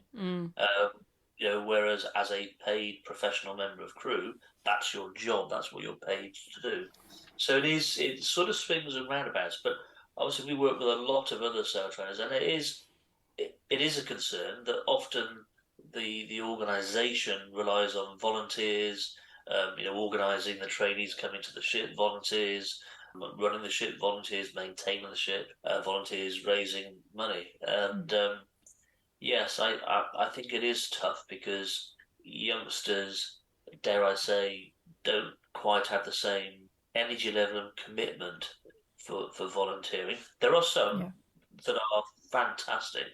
Whereas as a paid professional member of crew, that's your job, that's what you're paid to do. So it sort of swings and roundabouts, but obviously we work with a lot of other sail trainers, and it is a concern that often the organisation relies on volunteers, organising the trainees coming to the ship, volunteers running the ship, volunteers maintaining the ship, volunteers raising money. And yes, I think it is tough, because youngsters, dare I say, don't quite have the same energy level and commitment for volunteering. There are some that are fantastic,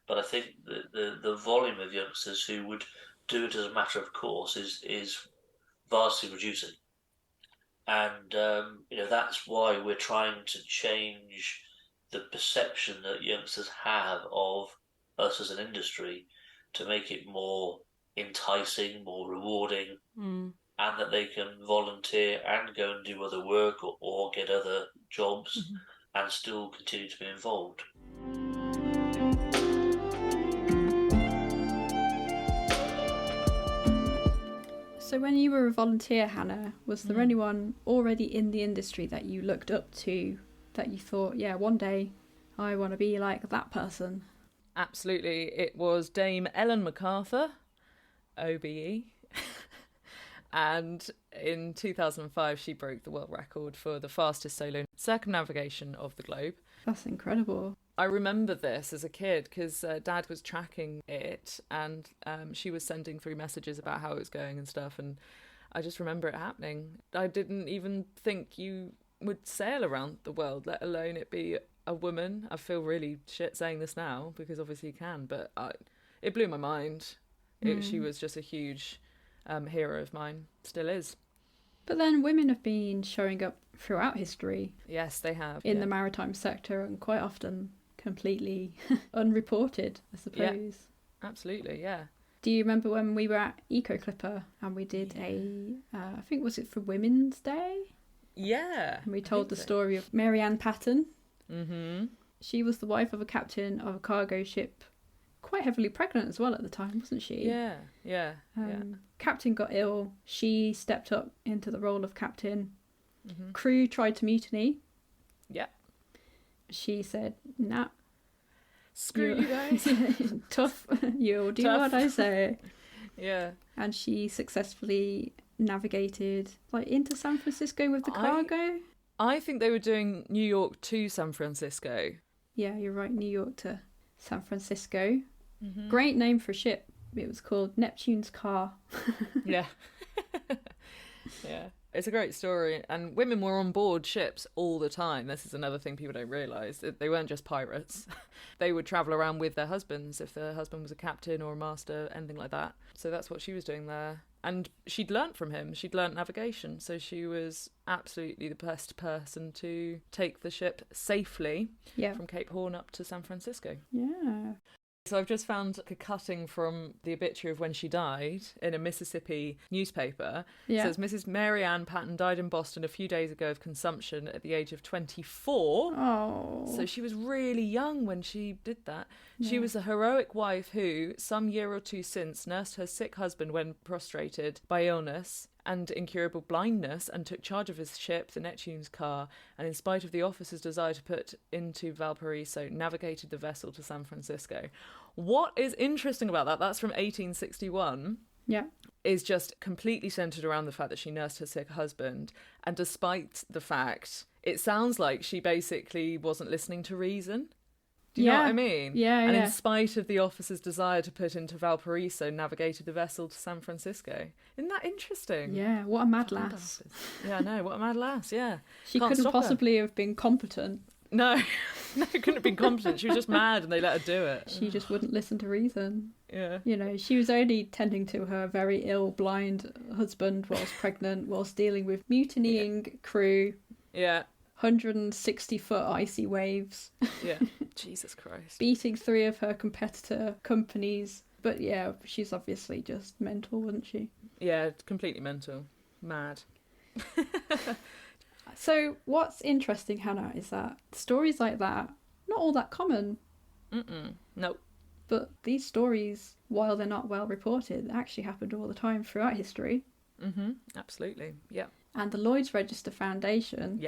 but I think the volume of youngsters who would do it as a matter of course is vastly reducing. And that's why we're trying to change the perception that youngsters have of us as an industry, to make it more enticing, more rewarding, and that they can volunteer and go and do other work or get other jobs and still continue to be involved. So when you were a volunteer, Hannah, was there anyone already in the industry that you looked up to, that you thought, yeah, one day I want to be like that person? Absolutely. It was Dame Ellen MacArthur, OBE. And in 2005, she broke the world record for the fastest solo circumnavigation of the globe. That's incredible. I remember this as a kid because Dad was tracking it, and she was sending through messages about how it was going and stuff, and I just remember it happening. I didn't even think you would sail around the world, let alone it be a woman. I feel really shit saying this now because obviously you can, but it blew my mind. She was just a huge hero of mine, still is. But then women have been showing up throughout history. Yes, they have. In the maritime sector, and quite often completely unreported, I suppose. Yeah, absolutely, yeah. Do you remember when we were at Eco Clipper and we did I think was it for Women's Day? Yeah. And we told the story of Mary Ann Patton. Mm-hmm. She was the wife of a captain of a cargo ship, quite heavily pregnant as well at the time, wasn't she? Yeah. Captain got ill. She stepped up into the role of captain. Mm-hmm. Crew tried to mutiny. Yeah. She said, nah. Screw you guys. Tough. You'll do what I say. Yeah. And she successfully navigated into San Francisco with the cargo. I think they were doing New York to San Francisco. Yeah, you're right. New York to San Francisco. Mm-hmm. Great name for a ship. It was called Neptune's Car. Yeah. Yeah. It's a great story. And women were on board ships all the time. This is another thing people don't realise. They weren't just pirates. They would travel around with their husbands if their husband was a captain or a master, anything like that. So that's what she was doing there. And she'd learnt from him. She'd learnt navigation. So she was absolutely the best person to take the ship safely from Cape Horn up to San Francisco. Yeah. So I've just found a cutting from the obituary of when she died in a Mississippi newspaper. It says, Mrs. Mary Ann Patton died in Boston a few days ago of consumption at the age of 24. Oh. So she was really young when she did that. Yeah. She was a heroic wife who, some year or two since, nursed her sick husband when prostrated by illness and incurable blindness, and took charge of his ship, the Neptune's Car, and in spite of the officer's desire to put into Valparaiso, navigated the vessel to San Francisco. What is interesting about that, that's from 1861, is just completely centred around the fact that she nursed her sick husband, and despite the fact, it sounds like she basically wasn't listening to reason. Do you know what I mean? Yeah, and in spite of the officer's desire to put into Valparaiso, navigated the vessel to San Francisco. Isn't that interesting? Yeah, what a mad lass. Yeah, I know, what a mad lass, yeah. She couldn't possibly have been competent. No, couldn't have been competent. She was just mad and they let her do it. She just wouldn't listen to reason. Yeah. You know, she was only tending to her very ill, blind husband whilst pregnant, whilst dealing with mutinying crew. Yeah. 160-foot icy waves. Yeah. Jesus Christ. Beating 3 of her competitor companies. But yeah, she's obviously just mental, wasn't she? Yeah, completely mental. Mad. So what's interesting, Hannah, is that stories like that, not all that common. Nope. But these stories, while they're not well reported, actually happened all the time throughout history. Absolutely, yeah. And the Lloyds Register Foundation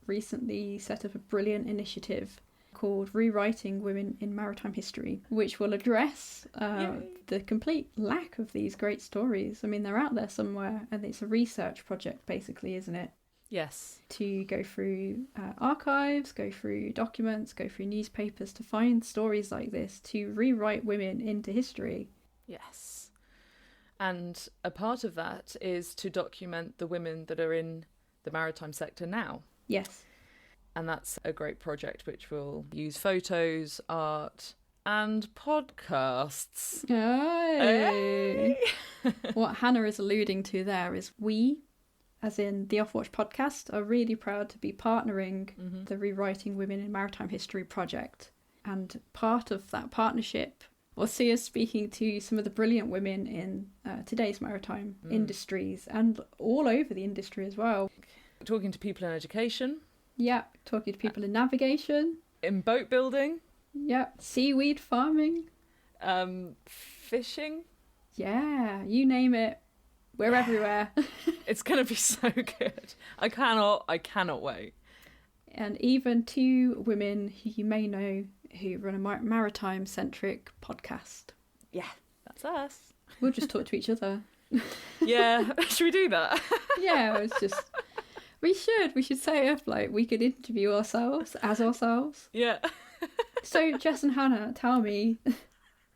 recently set up a brilliant initiative called Rewriting Women in Maritime History, which will address the complete lack of these great stories. I mean, they're out there somewhere, and it's a research project, basically, isn't it? Yes. To go through archives, go through documents, go through newspapers to find stories like this, to rewrite women into history. Yes. And a part of that is to document the women that are in the maritime sector now. Yes. And that's a great project which will use photos, art, and podcasts. Hey. What Hannah is alluding to there is we, as in the Offwatch podcast, are really proud to be partnering the Rewriting Women in Maritime History project. And part of that partnership will see us speaking to some of the brilliant women in today's maritime industries and all over the industry as well. Talking to people in education. Yeah, talking to people in navigation. In boat building. Yeah, seaweed farming. Fishing. Yeah, you name it. We're everywhere. It's going to be so good. I cannot wait. And even 2 women who you may know who run a maritime-centric podcast. Yeah, that's us. We'll just talk to each other. Yeah, should we do that? Yeah, it's just... We should say up, like, we could interview ourselves as ourselves. Yeah. So, Jess and Hannah, tell me,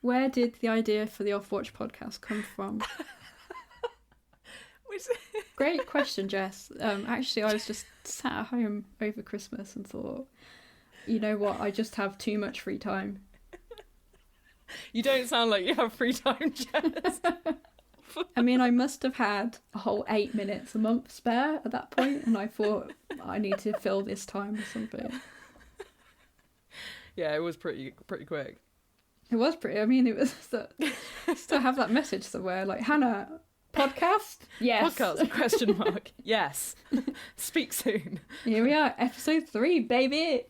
where did the idea for the Off-Watch podcast come from? Great question, Jess. Actually, I was just sat at home over Christmas and thought, you know what, I just have too much free time. You don't sound like you have free time, Jess. I mean, I must have had a whole 8 minutes a month spare at that point, and I thought, I need to fill this time with something. Yeah, it was pretty quick. It was pretty. I mean, it was still have that message somewhere, like, Hannah, podcast? Yes. Podcast, ? Yes. Speak soon. Here we are, episode 3, baby.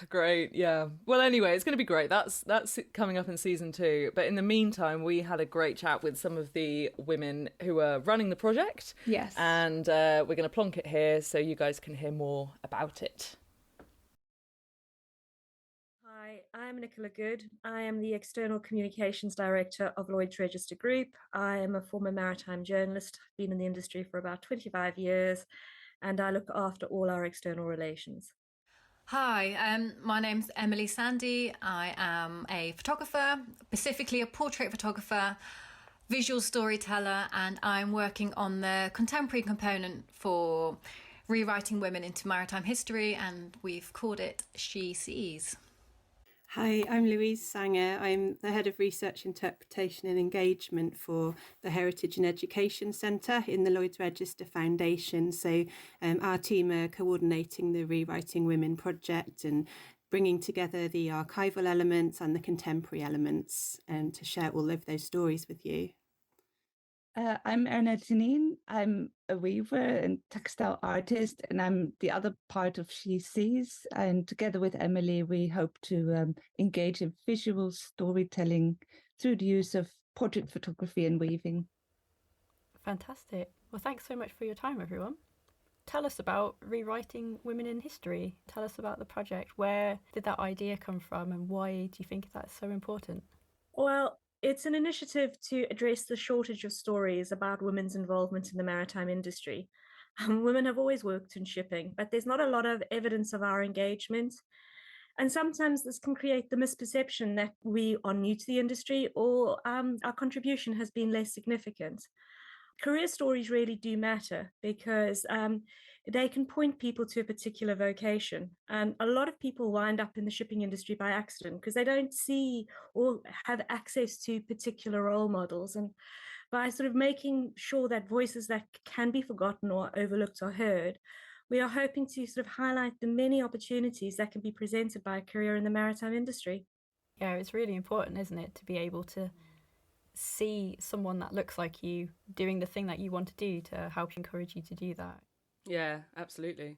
Great, yeah. Well, anyway, it's going to be great. That's coming up in season 2. But in the meantime, we had a great chat with some of the women who are running the project. Yes. And we're going to plonk it here so you guys can hear more about it. Hi, I'm Nicola Good. I am the External Communications Director of Lloyds Register Group. I am a former maritime journalist, been in the industry for about 25 years, and I look after all our external relations. Hi, my name's Emily Sandy. I am a photographer, specifically a portrait photographer, visual storyteller, and I'm working on the contemporary component for rewriting women into maritime history, and we've called it She Sees. Hi, I'm Louise Sanger. I'm the Head of Research, Interpretation and Engagement for the Heritage and Education Centre in the Lloyds Register Foundation. So our team are coordinating the Rewriting Women project and bringing together the archival elements and the contemporary elements to share all of those stories with you. I'm Erna Janine. I'm a weaver and textile artist, and I'm the other part of She Sees. And together with Emily, we hope to engage in visual storytelling through the use of portrait photography and weaving. Fantastic. Well, thanks so much for your time, everyone. Tell us about Rewriting Women in History. Tell us about the project. Where did that idea come from, and why do you think that's so important? Well, it's an initiative to address the shortage of stories about women's involvement in the maritime industry. Women have always worked in shipping, but there's not a lot of evidence of our engagement. And sometimes this can create the misperception that we are new to the industry or our contribution has been less significant. Career stories really do matter because they can point people to a particular vocation. And a lot of people wind up in the shipping industry by accident because they don't see or have access to particular role models. And by sort of making sure that voices that can be forgotten or overlooked are heard, we are hoping to sort of highlight the many opportunities that can be presented by a career in the maritime industry. Yeah, it's really important, isn't it, to be able to see someone that looks like you doing the thing that you want to do to help encourage you to do that. Yeah, absolutely.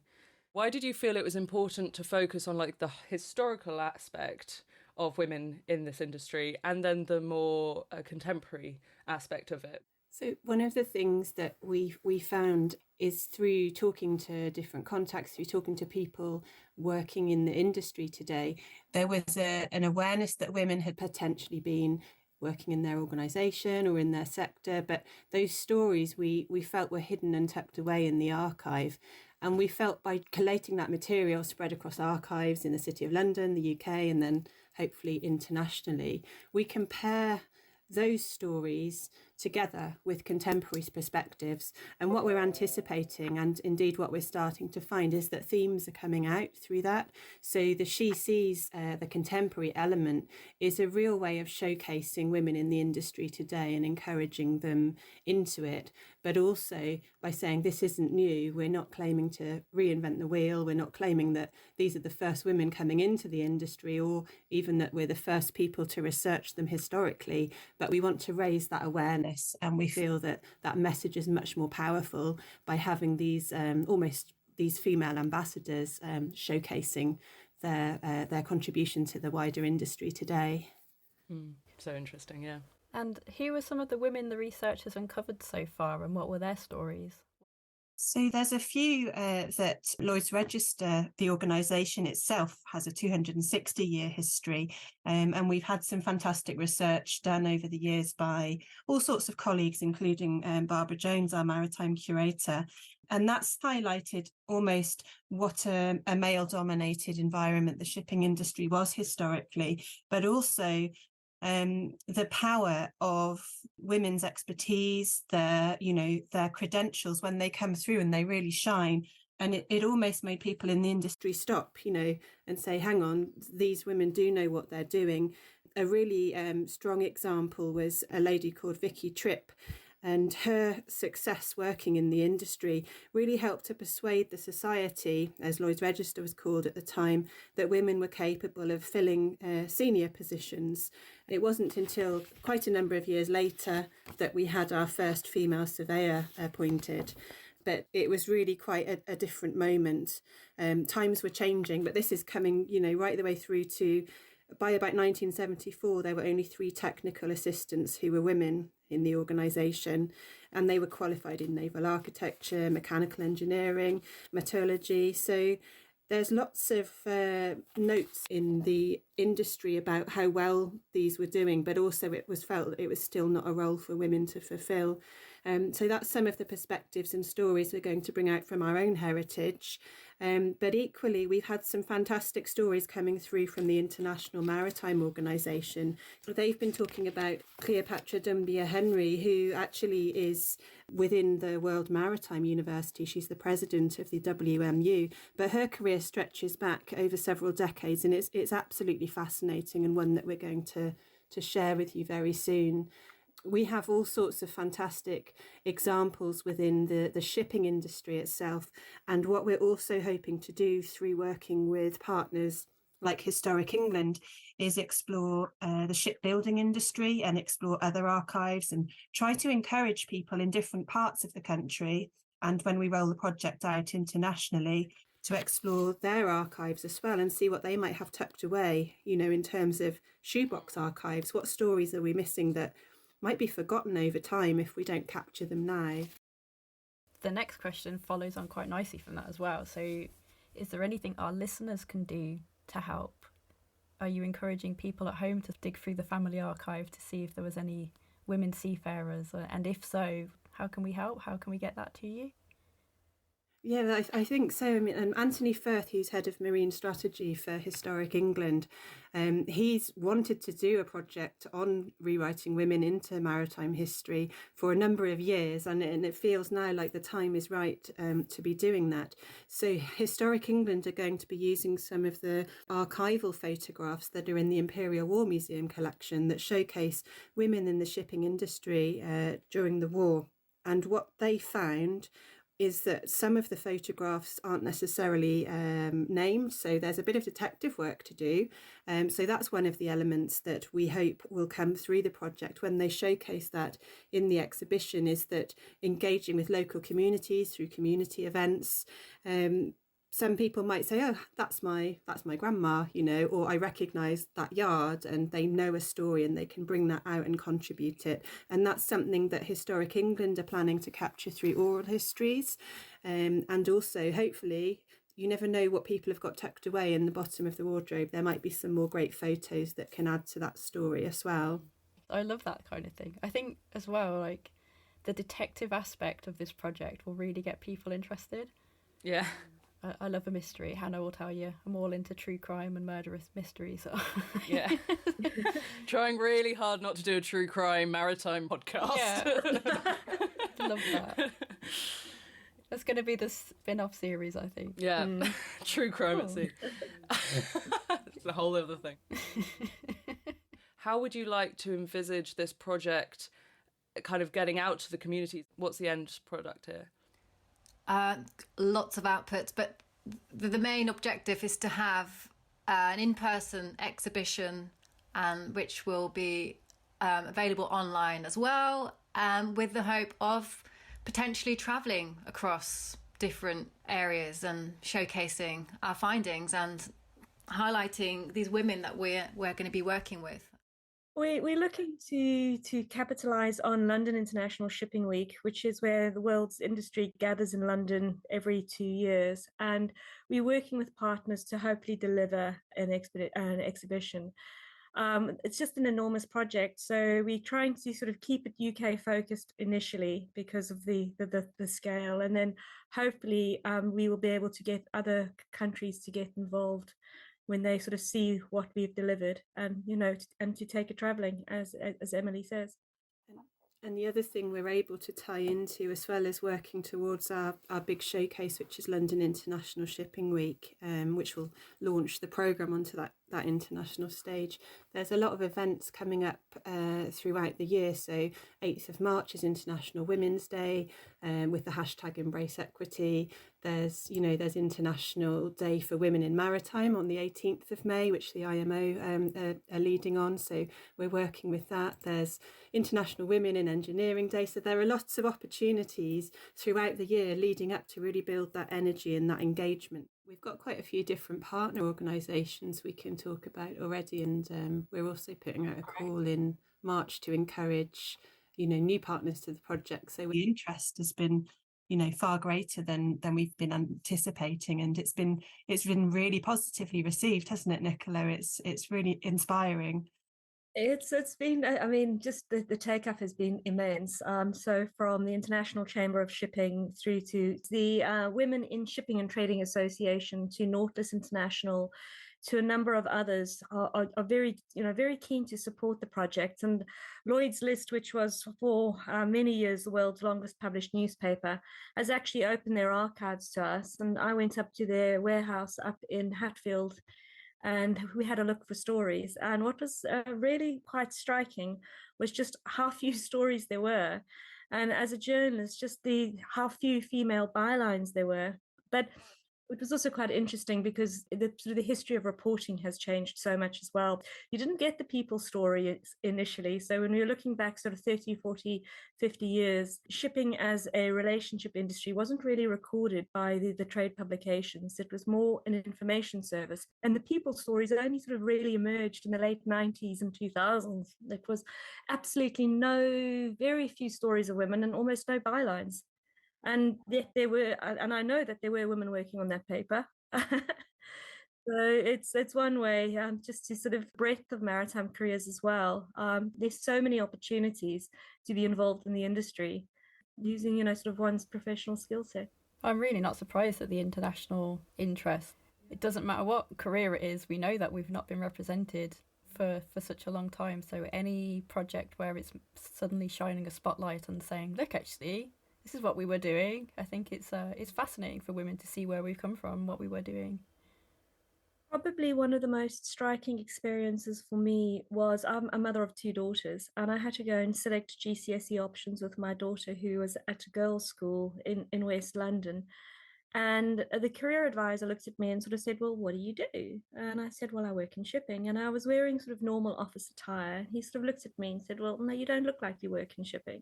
Why did you feel it was important to focus on like the historical aspect of women in this industry and then the more contemporary aspect of it? So one of the things that we found is through talking to different contacts, through talking to people working in the industry today, there was an awareness that women had potentially been working in their organisation or in their sector, but those stories we felt were hidden and tucked away in the archive. And we felt by collating that material spread across archives in the City of London, the UK, and then hopefully internationally, we compare those stories together with contemporary perspectives. And what we're anticipating, and indeed what we're starting to find, is that themes are coming out through that. So the She Sees, the contemporary element, is a real way of showcasing women in the industry today and encouraging them into it. But also by saying this isn't new, we're not claiming to reinvent the wheel, we're not claiming that these are the first women coming into the industry or even that we're the first people to research them historically, but we want to raise that awareness, and we feel that that message is much more powerful by having these almost these female ambassadors showcasing their contribution to the wider industry today. So interesting, yeah. And who were some of the women the researchers uncovered so far, and what were their stories? So there's a few that Lloyds Register, the organisation itself, has a 260-year history, and we've had some fantastic research done over the years by all sorts of colleagues, including Barbara Jones, our Maritime curator. And that's highlighted almost what a male-dominated environment the shipping industry was historically, but also the power of women's expertise, their credentials when they come through and they really shine. And it almost made people in the industry stop, and say, hang on, these women do know what they're doing. A really strong example was a lady called Vicky Tripp, and her success working in the industry really helped to persuade the society, as Lloyds Register was called at the time, that women were capable of filling senior positions. It wasn't until quite a number of years later that we had our first female surveyor appointed. But it was really quite a different moment. Times were changing, but this is coming, right the way through to, by about 1974, there were only 3 technical assistants who were women in the organisation, and they were qualified in naval architecture, mechanical engineering, metallurgy. So there's lots of notes in the industry about how well these were doing, but also it was felt that it was still not a role for women to fulfil. So that's some of the perspectives and stories we're going to bring out from our own heritage. But equally, we've had some fantastic stories coming through from the International Maritime Organisation. They've been talking about Cleopatra Dumbia Henry, who actually is within the World Maritime University. She's the president of the WMU, but her career stretches back over several decades, and it's absolutely fascinating, and one that we're going to share with you very soon. We have all sorts of fantastic examples within the shipping industry itself, and what we're also hoping to do through working with partners like Historic England is explore the shipbuilding industry and explore other archives and try to encourage people in different parts of the country, and when we roll the project out internationally, to explore their archives as well and see what they might have tucked away, in terms of shoebox archives. What stories are we missing that might be forgotten over time if we don't capture them now? The next question follows on quite nicely from that as well. So is there anything our listeners can do to help? Are you encouraging people at home to dig through the family archive to see if there was any women seafarers? And if so, how can we help? How can we get that to you? Yeah, I think so. I mean, Anthony Firth, who's head of marine strategy for Historic England, he's wanted to do a project on rewriting women into maritime history for a number of years, and it feels now like the time is right to be doing that. So Historic England are going to be using some of the archival photographs that are in the Imperial War Museum collection that showcase women in the shipping industry during the war. And what they found is that some of the photographs aren't necessarily named, so there's a bit of detective work to do. So that's one of the elements that we hope will come through the project when they showcase that in the exhibition, is that engaging with local communities through community events. Some people might say, oh, that's my grandma, or I recognise that yard, and they know a story and they can bring that out and contribute it. And that's something that Historic England are planning to capture through oral histories. And also, hopefully, you never know what people have got tucked away in the bottom of the wardrobe. There might be some more great photos that can add to that story as well. I love that kind of thing. I think as well, like, the detective aspect of this project will really get people interested. Yeah. I love a mystery. Hannah will tell you I'm all into true crime and murderous mysteries. So. Yeah. Trying really hard not to do a true crime maritime podcast. Yeah. Love that. That's going to be the spin-off series, I think. Yeah. True crime at sea. It's a whole other thing. How would you like to envisage this project kind of getting out to the community? What's the end product here? Lots of outputs, but the main objective is to have an in-person exhibition, which will be available online as well, with the hope of potentially travelling across different areas and showcasing our findings and highlighting these women that we're going to be working with. We're looking to capitalise on London International Shipping Week, which is where the world's industry gathers in London every 2 years. And we're working with partners to hopefully deliver an exhibition. It's just an enormous project. So we're trying to sort of keep it UK focused initially because of the scale. And then hopefully we will be able to get other countries to get involved when they sort of see what we've delivered, and and to take it travelling, as Emily says. And the other thing we're able to tie into, as well as working towards our big showcase, which is London International Shipping Week, which will launch the programme onto that international stage. There's a lot of events coming up throughout the year. So 8th of March is International Women's Day, with the hashtag Embrace Equity. There's International Day for Women in Maritime on the 18th of May, which the IMO are leading on. So we're working with that. There's International Women in Engineering Day. So there are lots of opportunities throughout the year leading up to really build that energy and that engagement. We've got quite a few different partner organisations we can talk about already, and we're also putting out a call in March to encourage, new partners to the project. So the interest has been, far greater than we've been anticipating, and it's been really positively received, hasn't it, Nicola? It's really inspiring. It's been, I mean, just the take-up has been immense. So from the International Chamber of Shipping through to the Women in Shipping and Trading Association, to Nautilus International, to a number of others are very, very keen to support the project. And Lloyds List, which was for many years the world's longest published newspaper, has actually opened their archives to us. And I went up to their warehouse up in Hatfield, and we had a look for stories. And what was really quite striking was just how few stories there were. And as a journalist, just how few female bylines there were. But it was also quite interesting because the history of reporting has changed so much as well. You didn't get the people story initially. So when we were looking back sort of 30, 40, 50 years, shipping as a relationship industry wasn't really recorded by the trade publications. It was more an information service. And the people stories only sort of really emerged in the late 90s and 2000s. It was absolutely very few stories of women and almost no bylines. And there were, and I know that there were women working on that paper. So it's one way, just to sort of breadth of maritime careers as well. There's so many opportunities to be involved in the industry using, sort of one's professional skill set. I'm really not surprised at the international interest. It doesn't matter what career it is. We know that we've not been represented for such a long time. So any project where it's suddenly shining a spotlight and saying, look, actually, this is what we were doing. I think it's fascinating for women to see where we've come from, what we were doing. Probably one of the most striking experiences for me was I'm a mother of 2 daughters, and I had to go and select GCSE options with my daughter, who was at a girls' school in West London. And the career advisor looked at me and sort of said, well, what do you do? And I said, well, I work in shipping. And I was wearing sort of normal office attire. He sort of looked at me and said, well, no, you don't look like you work in shipping.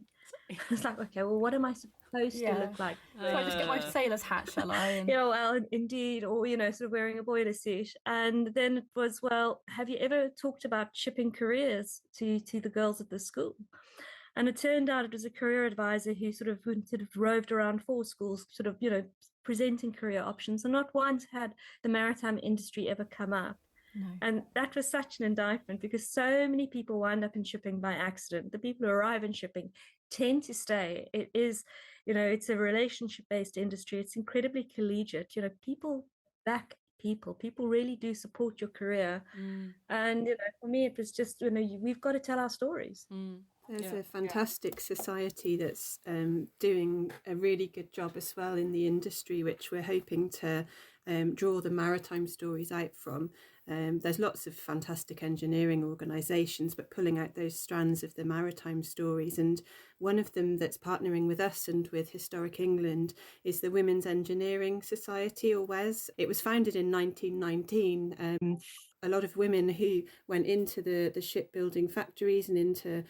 I was like, okay, well, what am I supposed to look like? So I just get my sailor's hat, shall I? And... Yeah, well, indeed. Or, sort of wearing a boiler suit. And then it was, well, have you ever talked about shipping careers to the girls at the school? And it turned out it was a career advisor who sort of roved around 4 schools, sort of, presenting career options, and not once had the maritime industry ever come up. No. And that was such an indictment, because so many people wind up in shipping by accident. The people who arrive in shipping tend to stay. It is, it's a relationship-based industry. It's incredibly collegiate. People back people. People really do support your career. And, for me, it was just, we've got to tell our stories. There's a fantastic society that's doing a really good job as well in the industry, which we're hoping to draw the maritime stories out from. There's lots of fantastic engineering organisations, but pulling out those strands of the maritime stories. And one of them that's partnering with us and with Historic England is the Women's Engineering Society, or WES. It was founded in 1919. A lot of women who went into the shipbuilding factories and into,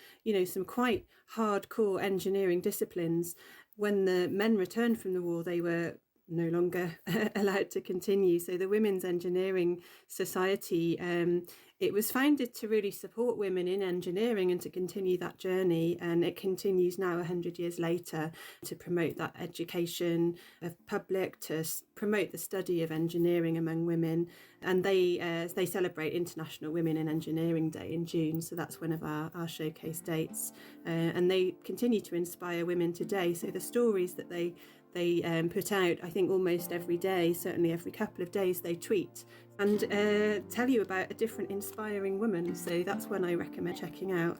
some quite hardcore engineering disciplines. When the men returned from the war, they were no longer allowed to continue. So the Women's Engineering Society It was founded to really support women in engineering and to continue that journey, and it continues now 100 years later to promote that education of public, to promote the study of engineering among women. And they celebrate International Women in Engineering Day in June, so that's one of our showcase dates. And they continue to inspire women today. So the stories that they put out, I think almost every day, certainly every couple of days, they tweet and tell you about a different inspiring woman. So that's one I recommend checking out.